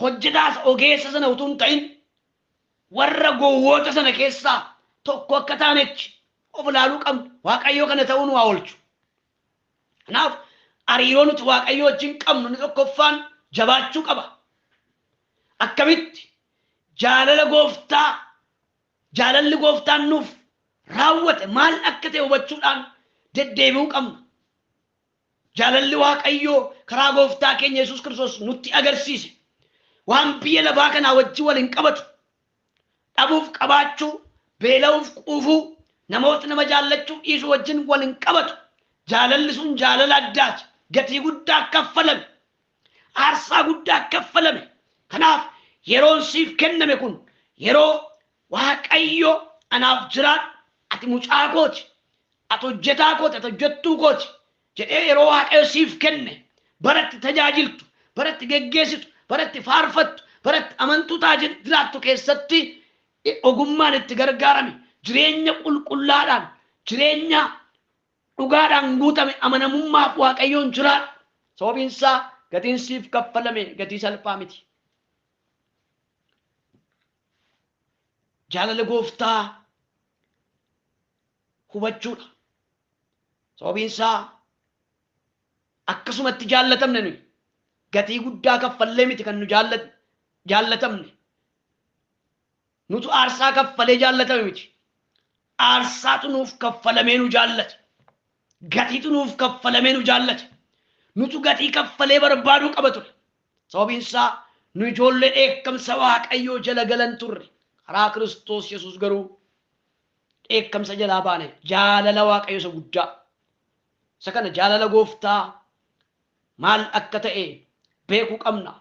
hojjetaas ogeessa sana utuu hin ta'in warra gowwoota sana keessaa tokko akka taanechi of ilaaluu qabnu. Waaqayyoo kana ta'uun waa oolchu. Kanaaf hariiroo nuti Waaqayyoo wajjin qabnu ni tokkoffaan jabaachuu qaba. Akkamitti jaalalli gooftaan nuuf raawwate maal akka ta'e hubachuudhaan deddeebi'uu qabna. Jaalalli Waaqayyoo karaa gooftaa keenya Yesuus Kiristoos nutti agarsiise waan biyya lafaa kanaa wajjin waliin qabatu. Dhabuuf qabaachuu, beela'uuf quufuu, namoota nama jaallachuu dhiisuu wajjin waliin qabatu. Jaalalli sun jaalala addaati. Gatii guddaa kaffalame. Aarsaa guddaa kaffalame. Kanaaf yeroon siif kenname kun yeroo Waaqayyo anaaf jiraadhu, ati mucaa kooti, ati hojjetaa kooti, ati hojjettuu kooti jedhee yeroo Waaqayyo siif kenne baratti tajaajiltu, baratti geggeessitu, baratti faarfattu, baratti amantuu jiraattu keessatti ogummaan itti gargaarame, jireenya qulqullaadhaan, jireenya dhugaadhaan guutame amanamummaaf Waaqayyoon jiraadhu. Sababiin isaa gatiin siif kaffalame gatii salphaa miti. Jaalala gooftaa hubachuudha. Sababiin isaa akkasumatti jaallatamne nuyi gatii guddaa kaffallee miti kan nu jaallatamne. Nutu aarsaa kaffalee jaallatame miti. Aarsaatu nuuf kaffalamee nu jaallate. Gatiitu nuuf kaffalamee nu jaallate. Nutu gatii kaffalee barbaaduu qaba ture. Sababiin isaa nu ijoollee dheekkamsa Waaqayyoo jala galan turre. Karaa Kiristoos Yesuus garuu dheekkamsa jalaa baane. Jaalala Waaqayyoo isa guddaa. Isa kana jaalala gooftaa maal akka ta'e beekuu qabna.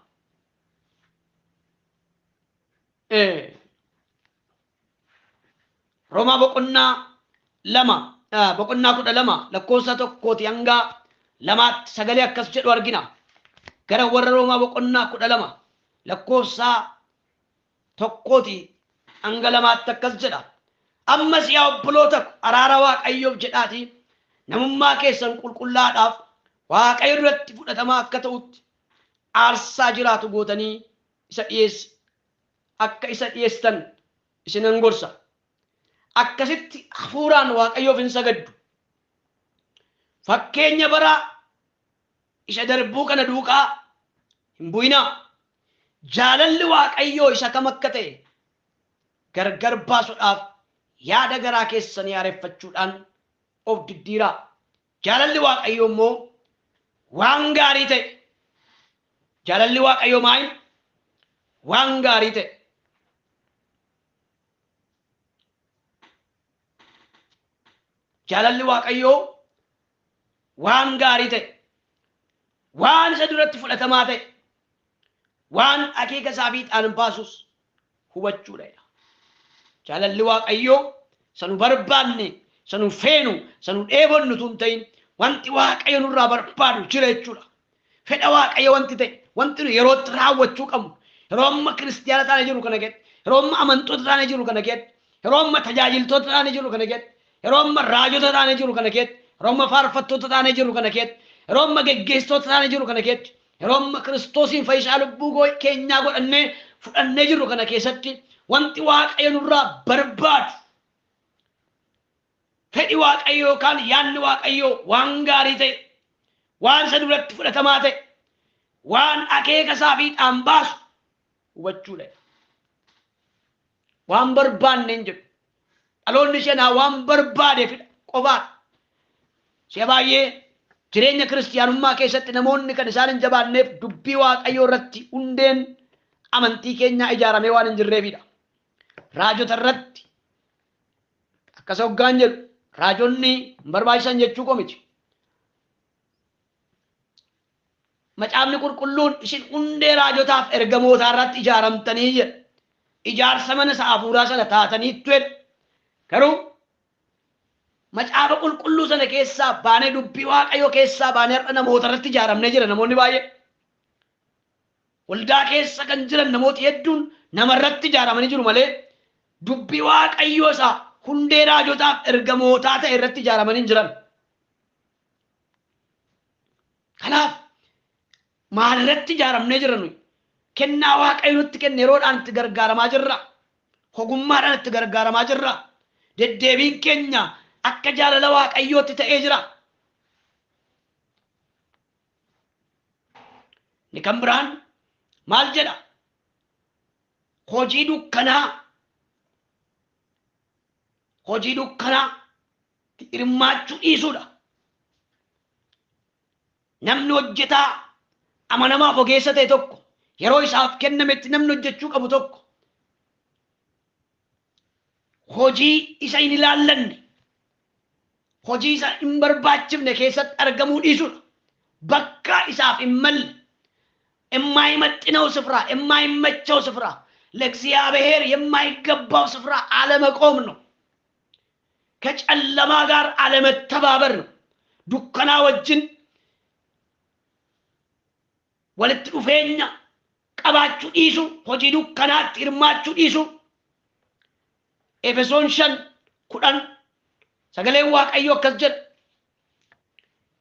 Roomaa boqonnaa 12 lakkoofsa 1 hanga 2 sagalee akkas jedhu argina. Gara warra Roomaa boqonnaa 12 lakkoofsa 1 hanga 2 akkas jedha. Ammas yaa obboloota araara Waaqayyoof jedhaati namummaa keessan qulqullaadhaaf Waaqayyo duratti fudhatamaa akka ta'utti aarsaa jiraatu gootanii akka isa dhiyeessan isinan gorsa. Akkasitti hafuuraan Waaqayyoof hin sagaddu. Fakkeenya bara isa darbuu kana duukaa hin bu'inaa. Jaalalli Waaqayyoo isa kam akka ta'e gargar baasuudhaaf yaada garaa keessanii haareffachuudhaan of diddiiraa. Jaalalli Waaqayyoo immoo waan gaarii ta'e. Jaalalli Waaqayyoo maal? Waan gaarii ta'e. Jaalalli Waaqayyoo waan gaarii ta'e, waan isa duratti fudhatamaa ta'e, waan akeeka isaa fiixaan baasus hubachuudha. Jaalalli Waaqayyoo sanu barbaanne, sanu feenu, sanu dheebonnu tun ta'in wanti Waaqayyo nurraa barbaadu jira jechuudha. fedha waaqayyo wanti nu yeroo itti raawwachuu qabnu yeroo amma kiristiyaana taane jiru kana jedhe yeroo amma amantoota taane jiru kana jedhe yeroo amma tajaajiltoota taane jiru kana jedhe yeroo amma raajota taane jiru kana jedhe yeroo amma faarfattoota taane jiru kana jedhe yeroo amma geggeessitoota taane jiru kana jedhe yeroo amma kiristoosiin fayyisaa lubbuu keenyaa godhannee fudhannee jiru kana keessatti wanti waaqayyo nurraa barbaadu fedhi waaqayyo yookaan yaanni waaqayyo waan gaarii ta'e waan isa duratti fudhatamaa ta'e waan akeeka isaa fiixaan baasu hubachuudha. Waan barbaanne hin jedhu dhaloonni shanaa waan barbaade fidha qofaadha. Si'a baay'ee jireenya kiristiyaanummaa keessatti namoonni kan isaan hin jabaanneef dubbii waaqayyoo irratti hundeen amantii keenyaa ijaaramee waan hin jirreefidha. Raajota irratti akkas hoggaan jedhu raajonni hin barbaachisan jechuu komiti. Macaafni qulqulluun isin hundee raajotaaf ergamootaa irratti ijaaramtanii jedha. Ijaarsa mana isaa hafuuraa sana taataniittu jedha. Garuu macaafa qulqulluu sana keessaa baanee dubbii waaqayyoo keessaa baanee har'a namoota irratti ijaaramnee jira namoonni baay'ee. Waldaa keessa kan jiran namooti hedduun nama irratti ijaaramanii jiru malee dubbii waaqayyoo isaa hundee raajotaaf ergamootaa ta'e irratti ijaaramanii hin jiran. Kanaaf maal irratti ijaaramnee jira nuyi? Kennaa waaqayyo nutti kenne yeroodhaan itti gargaaramaa jirra. Ogummaadhaan itti gargaaramaa jirra. Deddeebiin keenya akka jaalala waaqayyootti ta'ee jira. Ni kan biraan maal jedha? Hojii dukkanaa hirmaachuu dhiisuudha. Namni hojjetaa amanamaaf ogeessa ta'e tokko yeroo isaaf kennametti namni hojjechuu qabu tokko hojii isa hin ilaallanne hojii isa hin barbaachifne keessatti argamuu dhiisuudha. Bakka isaaf hin malle የማይመጥነው ስፍራ የማይመቸው ስፍራ ለእግዚአብሔር የማይገባው ስፍራ አለመቆም ነው። ከጨለማ ጋር አለመተባበር ነው። ዱከና ወጅን ወልት ዱፌኛ ቀባችሁ ዲሱ ሆጂ ዱከናት ይርማችሁ ዲሱ ኤፌሶን 5:10 ሰገሌ ዋቀዮ ከጀል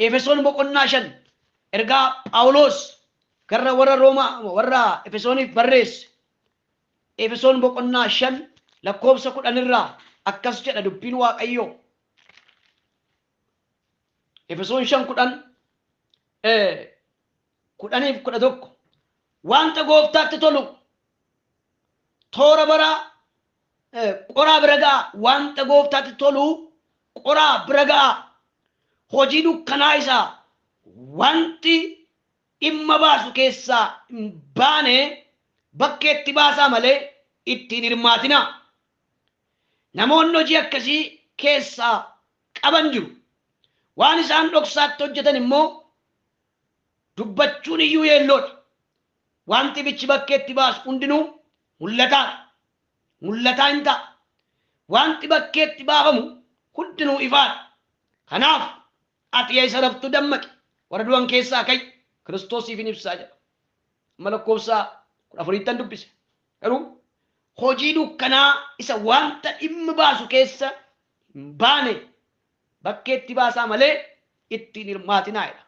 ኤፌሶን ቦቆና 5 ኤርጋ ጳውሎስ ከረ ወረ ሮማ ወራ ኤፌሶን በሬስ ኤፌሶን ቦቆና 5 ለኮብሰ 10 ራ አከስ ጀደ ዱቢን ዋቀዮ ኤፌሶን 5:10 kudhaniif 11 wanta gooftaatti tolu toora bara qoraa bira ga'a wanta gooftaatti tolu qoraa bira ga'a hojii dukkanaa isaa wanti dhimma baasu keessaa hin baane bakkeetti baasaa malee ittiin hirmaatina. Namoonni hojii akkasii keessaa qaban jiru. Waan isaan dhoksaatti hojjetan immoo dubbachuun iyyuu yeelloodha. Wanti bichi bakkeetti baasu hundinuu mul'ataa hin ta'a. Wanti bakkeetti baafamu hundinuu ifaadha. Kanaaf ati isa raftu dammaqi warra du'an keessaa ka'e Kiristoosiif hin ibsaa jedha. Malakkoofsa 14 dubbise. Garuu hojii dukkanaa isa wanta dhimma baasu keessa hin baane bakkeetti baasaa malee ittiin hirmaatinaa jedha.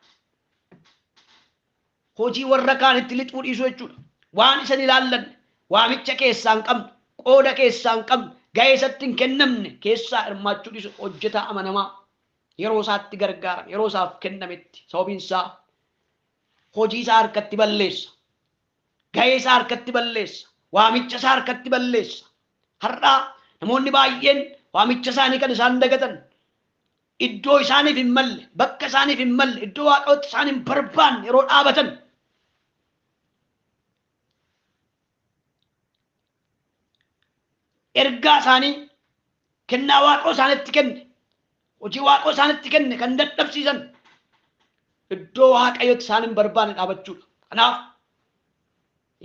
Hojii warra kaanitti lixuu dhiisuu jechuudha. Waan isan ilaallanne waamicha keessaa hin qabne qooda keessaa hin qabne ga'ee isatti hin kennamne keessaa hirmaachuu dhiisu hojjetaa amanamaa yeroo isaatti gargaaran yeroo isaaf kennametti sababiin isaa hojii isaa harkatti balleessa. Ga'ee isaa harkatti balleessa. Waamicha isaa harkatti balleessa. Har'aa namoonni baay'een waamicha isaanii kan isaan dagatan iddoo isaaniif hin malle bakka isaaniif hin malle iddoo waaqayyootti isaan hin barbaanne yeroo dhaabatan ergaa isaanii kennaa waaqayyoo isaanitti kenne hojii waaqayyoo isaanitti kenne kan dadhabsiisan iddoo waaqayyootti isaan hin barbaanne dhaabachuudha. Kanaaf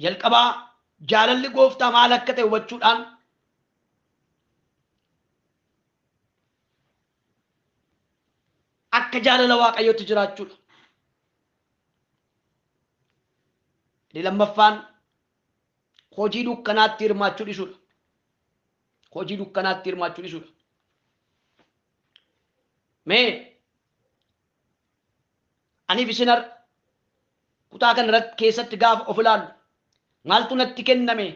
jalqabaa jaalalli gooftaa maal akka ta'e hubachuudhaan akka jaalala waaqayyootti jiraachuudha. Inni lammaffaan hojii dukkanaatti hirmaachuu dhiisuudha. Hojii dukkanaatti hirmaachuu dhiisuudha. Mee aniif isin kutaa kana irratti keessatti gaafa of ilaallu maaltu natti kenname,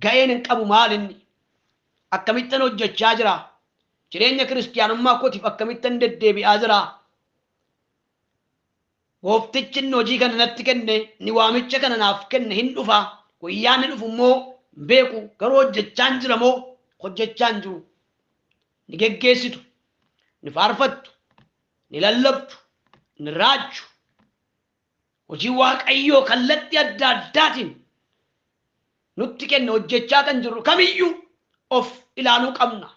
ga'een hin qabu maal inni, akkamittan hojjechaa jira, jireenya kiristiyaanummaa kootiif akkamittan deddeebi'aa jira, gooftichi inni hojii kana natti kenne, ni waamicha kana naaf kenne hin dhufa, guyyaan ni dhufu immoo beeku, garuu hojjechaa hin jira moo hojjechaa hin jiru. Ni geggeessitu, ni faarfattu, ni lallabtu, ni raajju. Hojii Waaqayyoo kallattii adda addaatiin nutti kenne hojjechaa kan jirru kamiyyuu of ilaaluu qabna.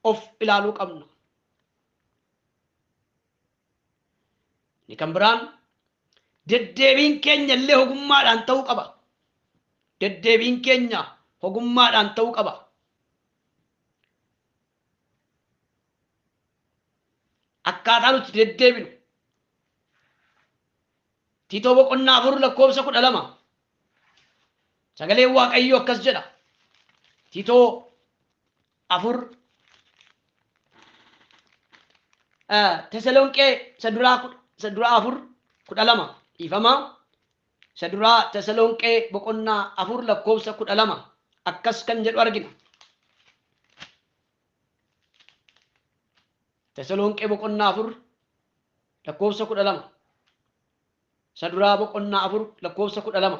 Of ilaaluu qabna. Ni kan biraan deddeebiin keenya illee ogummaadhaan ta'uu qaba. Deddeebiin keenya ogummaadhaan ta'uu qaba. Akkaataa nuti deddeebinu Tiitoo boqonnaa 4 lakkoofsa 12 sagalee Waaqayyoo akkas jedha. Tiitoo 4 Tesalonqee saduraa 4:12 dhiifama. Saduraa Tesalonqee boqonnaa 4 lakkoofsa 12 akkas kan jedhu argina. Tesalonqee boqonnaa 4 lakkoofsa 12. Saduraa boqonnaa 4 lakkoofsa 12.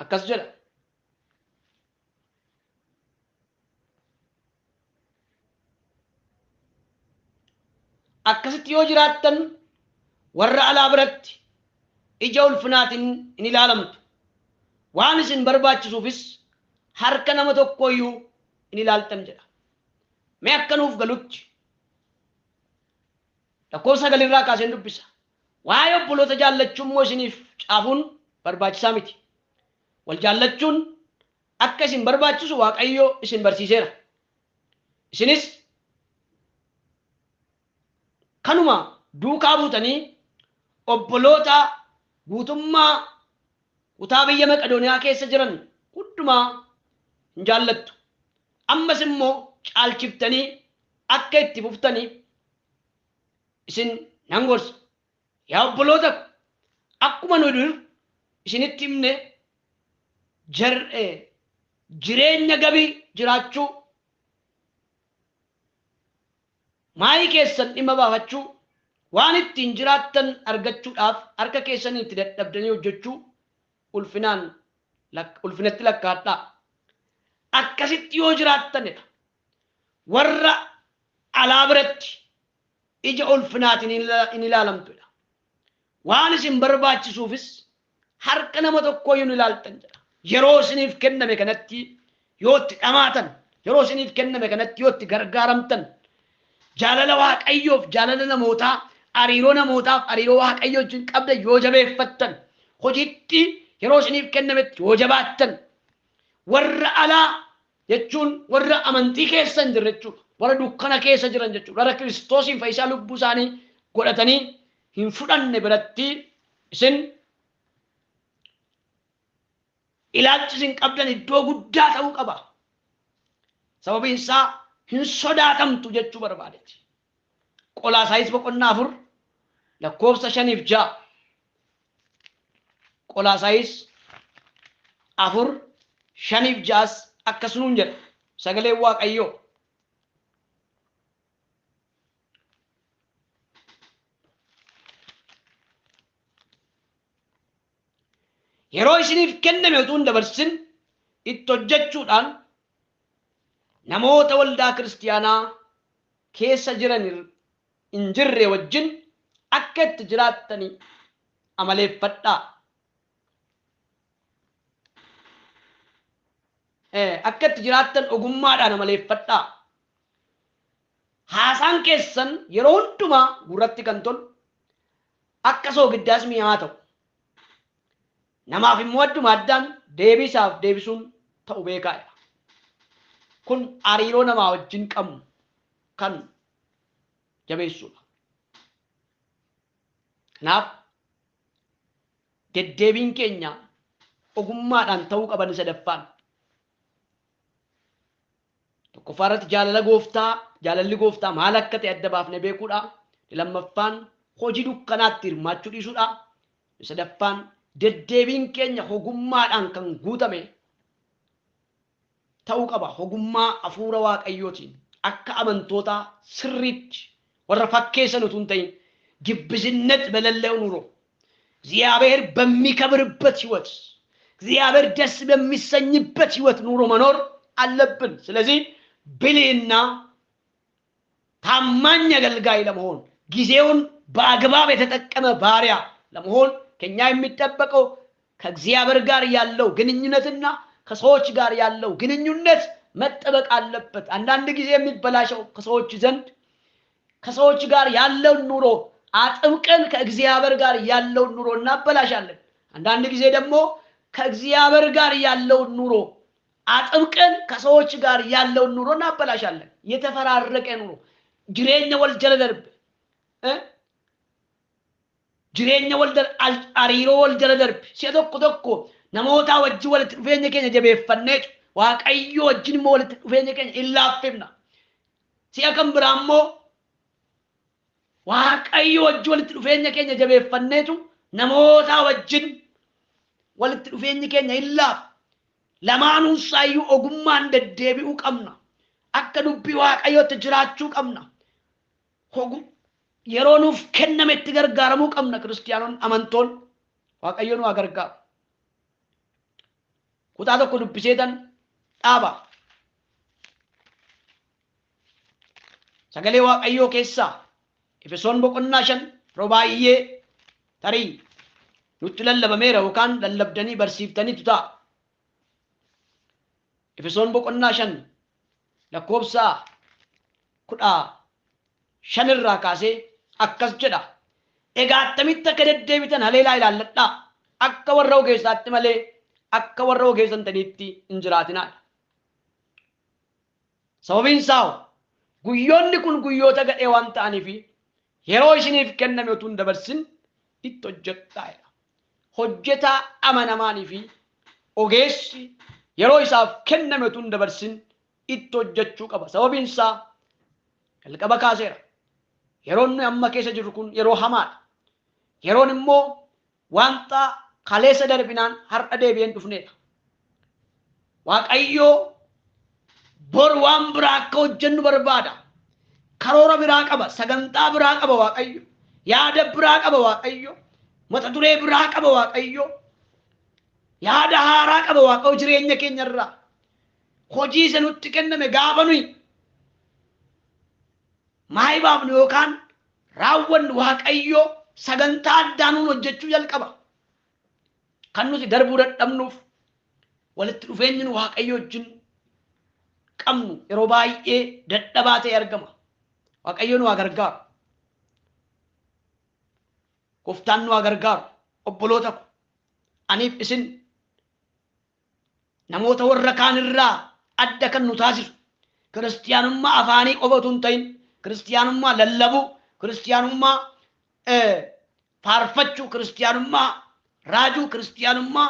Akkas jedha. Akkasitti yoo jiraattan warra alaa biratti ija ulfinaatiin hin ilaalamtu. Waan isin barbaachisuufis harka nama tokkoyyuu hin ilaaltan jedha. Mee akka nuuf galutti lakkoofsa 9 irraa kaaseen dubbisa. Waa'ee obboloota jaallachuun immoo isiniif caafuun barbaachisaa miti. Wal jaallachuun akka isin barbaachisu Waaqayyoo isin barsiiseera. Isinis kanuma duukaa buutanii obboloota guutummaa kutaa biyya Maqedooniyaa keessa jiran hundumaa hin jaallattu. Ammas immoo caalchiftanii akka itti fuftanii isin nan gorsa. Yaa obboloota akkuma nu dur isinitti himne jireenya gabii jiraachuu, maayii keessan dhimma baafachuu, waan ittiin jiraattan argachuudhaaf harka keessanii itti dadhabdanii hojjechuu ulfinatti lakkaadhaa. Akkasitti yoo jiraattanidha warra alaa biratti ija ulfinaatiin hin ilaalamtudha. Waan isin barbaachisuufis harka nama tokkoyyuu hin ilaaltan jedha. Yeroo isiniif kenname kanatti yoo itti dhamaatan, yeroo isiniif kenname kanatti yoo itti gargaaramtan, jaalala Waaqayyoof jaalala namootaa, hariiroo namootaaf hariiroo Waaqayyoo wajjin qabdan yoo jabeeffattan, hojiitti yeroo isiniif kennametti yoo jabaattan, warra alaa jechuun warra amantii keessa hin jirre jechuudha. Warra dukkana keessa jiran jechuudha. Warra Kiristoosiin fayyisaa lubbuu isaanii godhatanii hin fudhanne biratti isin ilaalchi isin qabdan iddoo guddaa ta'uu qaba. Sababiin isaa hin sodaatamtu jechuu barbaadeeti. Qolaasaayis boqonnaa 4 lakkoofsa 5-6. Qolaasaayis 4:5-6 akkasumaan jedha sagalee Waaqayyoo. Yeroo isiniif kenname utuu hin dabarsin itti hojjechuudhaan namoota waldaa kiristiyaanaa keessa jiran hin jirre wajjin akka itti jiraattanii amaleeffadhaa. Akka itti jiraattan ogummaadhaan amaleeffadhaa. Haasaan keessan yeroo hundumaa gurratti kan tolu, akka soogiddaas mi'aa ta'u. Namaaf immoo adduma addaan deebisaaf deebisuun ta'u beekaadha. kun hariiroo namaa wajjin qabnu kan jabeessuudha. Kanaaf deddeebiin keenya ogummaadhaan ta'uu qaban sadaffaan. Tokkoffaa irratti jaalalli gooftaa maal akka ta'e adda baafnee beekuudha. Lammaffaan hojii dukkanaatti hirmaachuu dhiisuudha. Sadaffaan deddeebiin keenya ogummaadhaan kan guutame ta'uu qaba. Ogummaa hafuura waaqayyootiin akka amantoota sirriitti warra fakkeessan utuu hin ta'in ግብዝነት በሌለው ኑሮ እግዚአብሔር በሚከብርበት ህይወት እግዚአብሔር ደስ በሚሰኝበት ህይወት ኑሮ መኖር አለብን። ስለዚህ ብልህና ታማኝ አገልጋይ ለመሆን ጊዜውን በአግባብ የተጠቀመ ባሪያ ለመሆን ከኛ የሚጠበቀው ከእግዚአብሔር ጋር ያለው ግንኙነትና ከሰዎች ጋር ያለው ግንኙነት መጠበቅ አለበት። አንዳንድ ጊዜ የሚበላሸው ከሰዎች ጋር ያለው ኑሮ አጥብቀን ከእግዚአብሔር ጋር ያለው ኑሮ እናበላሻለን። አንዳንድ ጊዜ ደግሞ ከእግዚአብሔር ጋር ያለው ኑሮ አጥብቀን ከሰዎች ጋር ያለው ኑሮ እናበላሻለን። የተፈራረቀ ኑሮ ጅሬኛ ወልጀለ ደርብ ጅሬኛ ወልደር አሪሮ ወልጀለ ደርብ ሲተቆ ነሞታ ወጅ ወልት ዱፌኛ ከኛ ጀቤፈነጭ ዋቀዮ ወጅን ሞልት ዱፌኛ ከኛ ኢላፍምና ሲያከም ብራሞ waaqayyo wajjin walitti dhufeenya keenya jabeeffanneetu namoota wajjin walitti dhufeenyi keenya illaaf lamaanuu saayyuu ogummaan deddeebi'uu qabna. Akka dubbii waaqayyootti jiraachuu qabna. Yeroo nuuf kenname itti gargaaramuu qabna. Kiristiyaanonni amantoon waaqayyo nu gargaaru. Kutaa tokko dubbiseetan dhaaba. Sagalee waaqayyoo keessaa Efesoon boqonnaa 5 robaayee tarii nutti lallabameera yookaan lallabdanii barsiiftaniitu ta'a. Efesoon boqonnaa 5 lakkoofsa 15 irraa kaasee akkas jedha. Egaa attamitti akka deddeebitan haleelaa ilaalladhaa. Akka warra ogeessaatti malee akka warra ogeessantaniitti hin jiraatinaadha. Sababiin isaa guyyoonni kun guyyoota gadhee waan ta'aniif yeroo isiniif kenname utuu hin dabarsin itti hojjedhaa. Hojjetaa amanamaanii fi ogeessi yeroo isaaf kenname utuu hin dabarsin itti hojjechuu qaba. Sababiin isaa jalqaba kaaseera. Yeroon nuyi amma keessa jirru kun yeroo hamaadha. Yeroon immoo wanta kaleessa darbinaan har'a deebi'een dhufneedha. Waaqayyoo bor waan biraa akka hojjennu barbaada. Karoora biraa qaba, sagantaa biraa qaba waaqayyo, yaada biraa qaba waaqayyo, mata duree biraa qaba waaqayyo, yaada haaraa qaba waaqayyo jireenya keenya irraa. Hojii isa nutti kenname gaafa nuyi maayii baafnu yookaan raawwannu waaqayyo sagantaa addaa nuun hojjechuu jalqaba. Kan nuti darbuu dadhabnuuf walitti dhufeenyi nu waaqayyo wajjin qabnu yeroo baay'ee dadhabaa ta'e argama. Waaqayyo nu gargaaru. Gooftaan nu gargaaru. Obboloota ko aniif isin namoota warra kaan irraa adda kan nu taasisu kiristiyaanummaa afaanii qofa utuu hin ta'in kiristiyaanummaa lallabuu, kiristiyaanummaa faarfachuu, kiristiyaanummaa raajuu, kiristiyaanummaa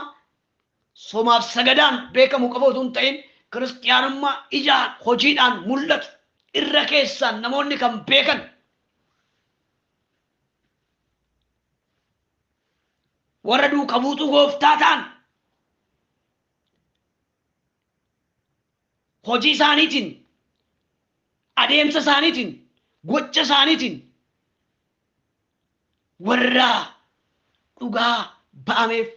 somaaf sagadaan beekamu qofa utuu hin ta'in kiristiyaanummaa ijaan hojiidhaan mul'atu irra keessaan namoonni kan beekan warra duukaa buutuu gooftaa ta'an hojii isaaniitiin adeemsa isaaniitiin gocha isaaniitiin warra dhugaa ba'ameef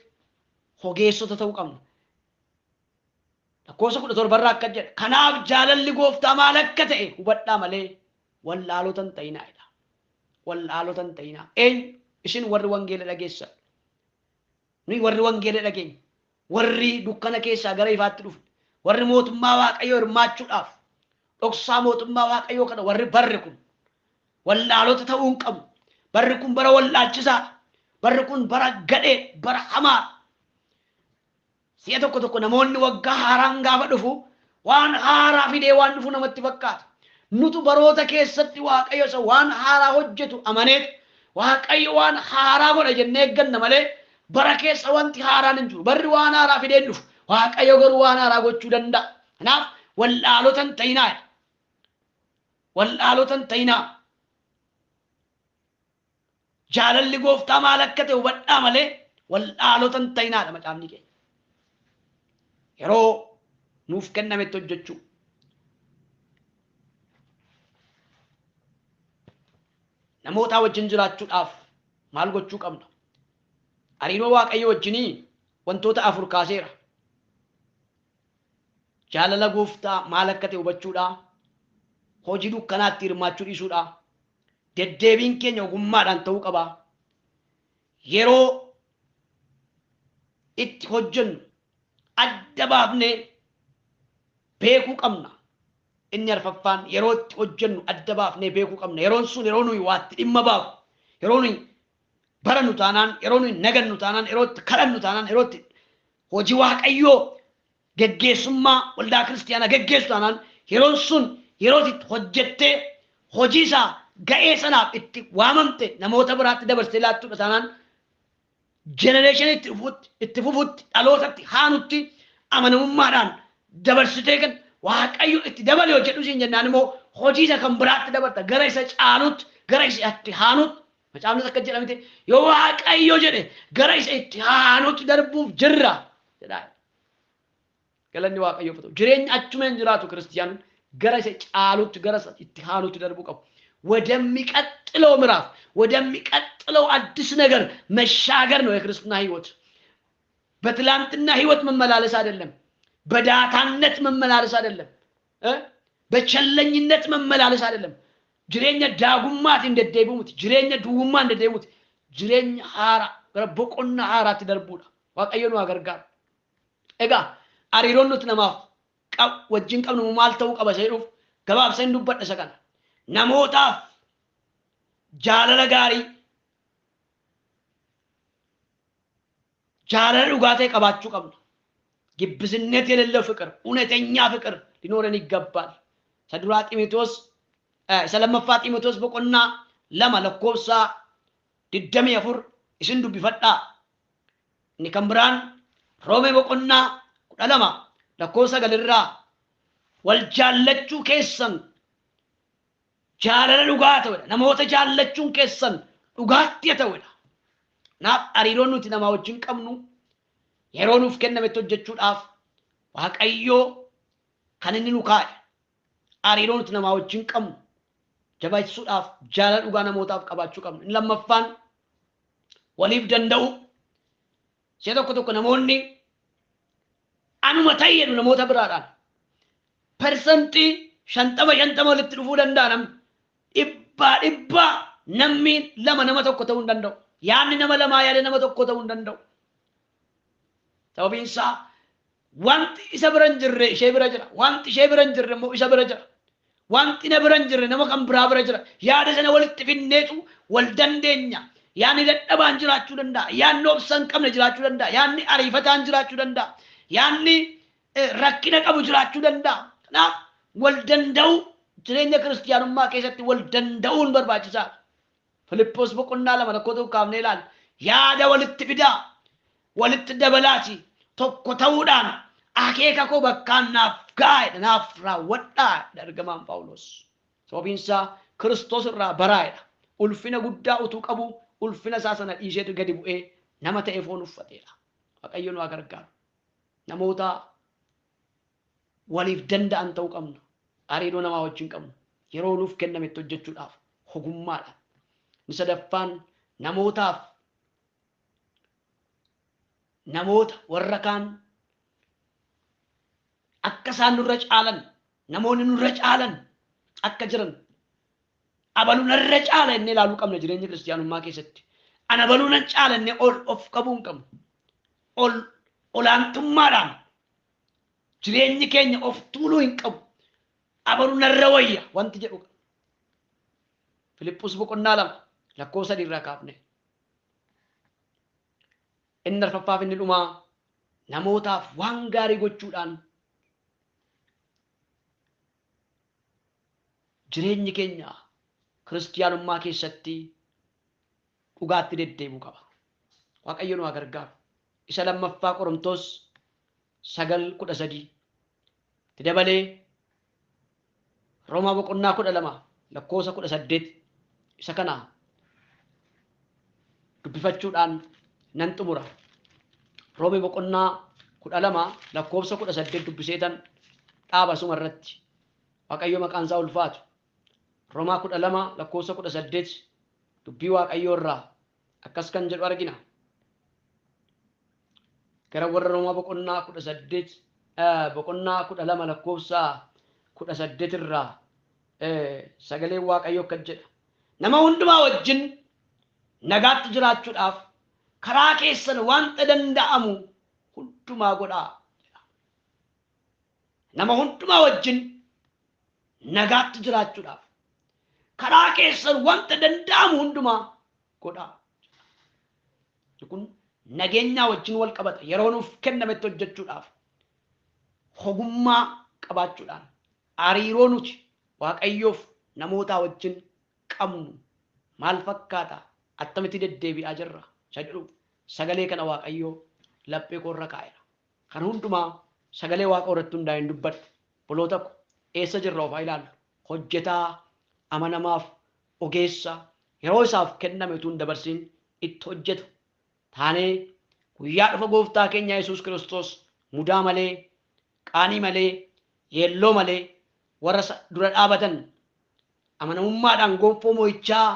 ogeessota ta'uu qabna. Lakkoofsa 17 irraa akka jedha kanaaf jaalalli gooftaa maal akka ta'e hubadhaa malee wallaalota hin ta'inaadha. Wallaalota hin ta'inaa. Isin warri wangeela dhageessan. Nuyi warri wangeela dhageenya. Warri dukkana keessaa gara ifaatti dhufu. Warri mootummaa waaqayyoo hirmaachuudhaaf dhoksaa mootummaa waaqayyoo kana warri barri kun wallaalota ta'uu hin qabu. Barri kun bara wallaalchisaadha. Barri kun bara gadhee, bara hamaa. Si'a tokko namoonni waggaa haaraan gaafa dhufu waan haaraa fidee waan dhufu namatti fakkaata. Nutu baroota keessatti Waaqayyo isa waan haaraa hojjetu amaneet Waaqayyo waan haaraa godha jennee eegganna malee bara keessa wanti haaraan hin jiru. Barri waan haaraa fidee dhufu. Waaqayyo garuu waan haaraa gochuu danda'a. Kanaaf wallaalota hin ta'inaa. Wallaalota hin ta'inaa. Jaalalli gooftaa maal akka ta'e hubadhaa malee wallaalota hin ta'inaadha macaafni keenya. Yeroo nuuf kennametti hojjechuu. Namoota wajjin jiraachuudhaaf maal gochuu qabna? Hariiroo Waaqayyo wajjinii wantoota afur kaaseera. Jaalala gooftaa maal akka ta'e hubachuudha. Hojii dukkanaatti hirmaachuu dhiisuudha. Deddeebiin keenya ogummaadhaan ta'uu qaba. Yeroo itti hojjennu adda baafnee beekuu qabna. Inni arfaffaan yeroo itti hojjennu adda baafnee beekuu qabna. Yeroon sun yeroo nuyi waatti dhimma baafu, yeroo nuyi barannu taanaan, yeroo nuyi nagannu taanaan, yeroo itti kadhannu taanaan, yeroo itti hojii Waaqayyoo geggeessummaa waldaa kiristaanaa geggeessu taanaan, yeroon sun yeroo itti hojjettee hojii isaa ga'ee sanaaf itti waamamte namoota biraatti dabarsitee laattuudha taanaan jenereeshinii itti fufutti dhalootatti haanutti amanamummaadhaan dabarsitee kan Waaqayyo itti dabale hojjedhu siin jennaan immoo hojii isa kan biraatti dabarta gara isa caalutti gara isa itti haanutti macaafni akka jedhamte yoo Waaqayyo jedhe gara isa itti haanutti darbuuf jirra jedhaa. Galanni Waaqayyoof ta'u jireenya achuma hin jiraatu ክርስቲያኑን gara isa caalutti gara isa itti haanutti darbuu qabu. ወደሚቀጥለው ምዕራፍ ወደሚቀጥለው አዲስ ነገር መሻገር ነው የክርስትና ህይወት። በትላንትና ህይወት መመላለስ አይደለም፣ በዳታነት መመላለስ አይደለም፣ በቸለኝነት መመላለስ አይደለም። ጅሬኛ ዳጉማት እንደደቡት ጅሬኛ ዱጉማ እንደደቡት ጅሬኛ ሃራ ረቦቆና ሃራ ትደርቡዳ ዋቀየኑ አገርጋር ኤጋ አሪሮኑት ነማፍ ወጅን ቀብኑ ማልተው ቀበሰይሩፍ ገባብሰን ዱበደ ሰቀና namootaaf jaalala gaarii jaalala dhugaa ta'e qabaachuu qabna. ግብዝነት የሌለው ፍቅር እውነተኛ ፍቅር ሊኖረን ይገባል። ሰዱራ ጢሞቴዎስ ሰለመፋ ጢሞቴዎስ በቆና ለማለኮብሳ ድደም ያፉር እስንዱ ቢፈጣ ንከምብራን ሮሜ በቆና ቁዳለማ ለኮሳ ገለራ ወልጃለቹ ከሰን jaalala dhugaa ta'udha. Namoota jaallachuun keessan dhugaatti ta'udha. Naaf hariiroon nuti namaa wajjin qabnu yeroo nuuf kennametti hojjechuudhaaf Waaqayyoo kan inni nu kaa'e hariiroo nuti namaa wajjin qabnu jabaachisuudhaaf jaalala dhugaa namootaaf qabaachuu qabnu. Inni lammaffaan waliif danda'u. Ishee tokko tokko namoonni anuma ta'e jedhu namoota biraadhaan persentii 50 walitti dhufuu danda'a namni. dhibba namni lama nama tokko ta'uu hin danda'u. Yaadni nama lamaa yaada nama tokko ta'uu hin danda'u. Sababiin isaa wanti isa bira hin jirre ishee bira jira. Wanti ishee bira hin jirre immoo isa bira jira. Wanti na bira hin jirre nama kan biraa bira jira. Yaada sana walitti finneetu wal dandeenya. Yaadni dadhabaan jiraachuu danda'a. Yaadni obsa hin qabne jiraachuu danda'a. Yaadni ariifataan jiraachuu danda'a. Yaadni rakkina qabu jiraachuu danda'a. Kanaaf wal danda'u jireenya kiristaanummaa keessatti wal danda'uun barbaachisaadha. Filippos boqonnaa 2 lakkoofsa kaafnee ilaalla. Yaada walitti fidaa, walitti dabalaati, tokko ta'uudhaan akeeka koo bakkaan naaf gaa'edha, naaf raawwadhaa ergamaan Phaawulos. Sababiin isaa Kiristoos irraa baraa'edha. Ulfina guddaa utuu qabu ulfina isaa sana dhiiseetu gadi bu'ee nama ta'ee foon uffateedha. Waaqayyo nu haa gargaaru. Namoota waliif danda'an ta'uu qabna. hariiroo namaa wajjin qabnu yeroo nuuf kennametti hojjechuudhaaf ogummaadhaan. Inni sadaffaan namootaaf namoota warra kaan akka isaan nurra caalan namoonni nurra caalan akka jiran abaluu narra caala inni ilaaluu qabna jireenya kiristaanummaa keessatti. Ana baluu nan caala inni of qabuu hin qabnu. Olaantummaadhaan jireenyi keenya of tuuluu hin qabu. abaluu narra wayya wanti jedhu. Filippos boqonnaa 2 lakkoofsa 3 irraa kaafne. Inni arfaffaaf inni dhumaa namootaaf waan gaarii gochuudhaan jireenyi keenya kiristiyaanummaa keessatti dhugaatti deddeebi'uu qaba. Waaqayyo nu haa gargaaru. Isa lammaffaa Qorontos 9:13 itti dabalee Roomaa boqonnaa 12 lakkoofsa 18 isa kana dubbifachuudhaan nan xumura. Roomee boqonnaa 12 lakkoofsa 18 dubbiseetan dhaaba suma irratti. Waaqayyo maqaan isaa ulfaatu. Roomaa 12 lakkoofsa 18 dubbii Waaqayyoo irraa akkas kan jedhu argina. Gara warra Roomaa boqonnaa 12 lakkoofsa 18 irraa sagaleen Waaqayyoo kan jedha. Nama hundumaa wajjin nagaatti jiraachuudhaaf karaa keessan wanta danda'amu hundumaa godhaa. Nama hundumaa wajjin nagaatti jiraachuudhaaf karaa keessan wanta danda'amu hundumaa godhaa. Kun nageenyaa wajjin wal qabata. Yeroo nuuf kennametti hojjechuudhaaf ogummaa qabaachuudhaan hariiroo nuti Waaqayyoof namoota wajjin qabnu maal fakkaata? Attamitti deddeebi'aa jirra? Jedhu sagalee kana Waaqayyoo laphee koo irra kaa'eera. Kan hundumaa sagalee Waaqaa irratti hundaa'een dubbadhu. Boloota ko eessa jirra of haa ilaallu. Hojjetaa amanamaaf ogeessa yeroo isaaf kenname utuu hin dabarsin itti hojjetu taanee guyyaa dhufa gooftaa keenya Yesuus Kiristoos mudaa malee, qaanii malee, yeelloo malee warra dura dhaabatan amanamummaadhaan gonfoo moo'ichaa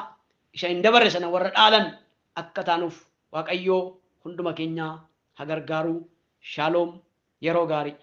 isa hin dabarre sana warra dhaalan akka taanuuf Waaqayyoo hunduma keenyaa haa gargaaru. Shaaloom, yeroo gaarii.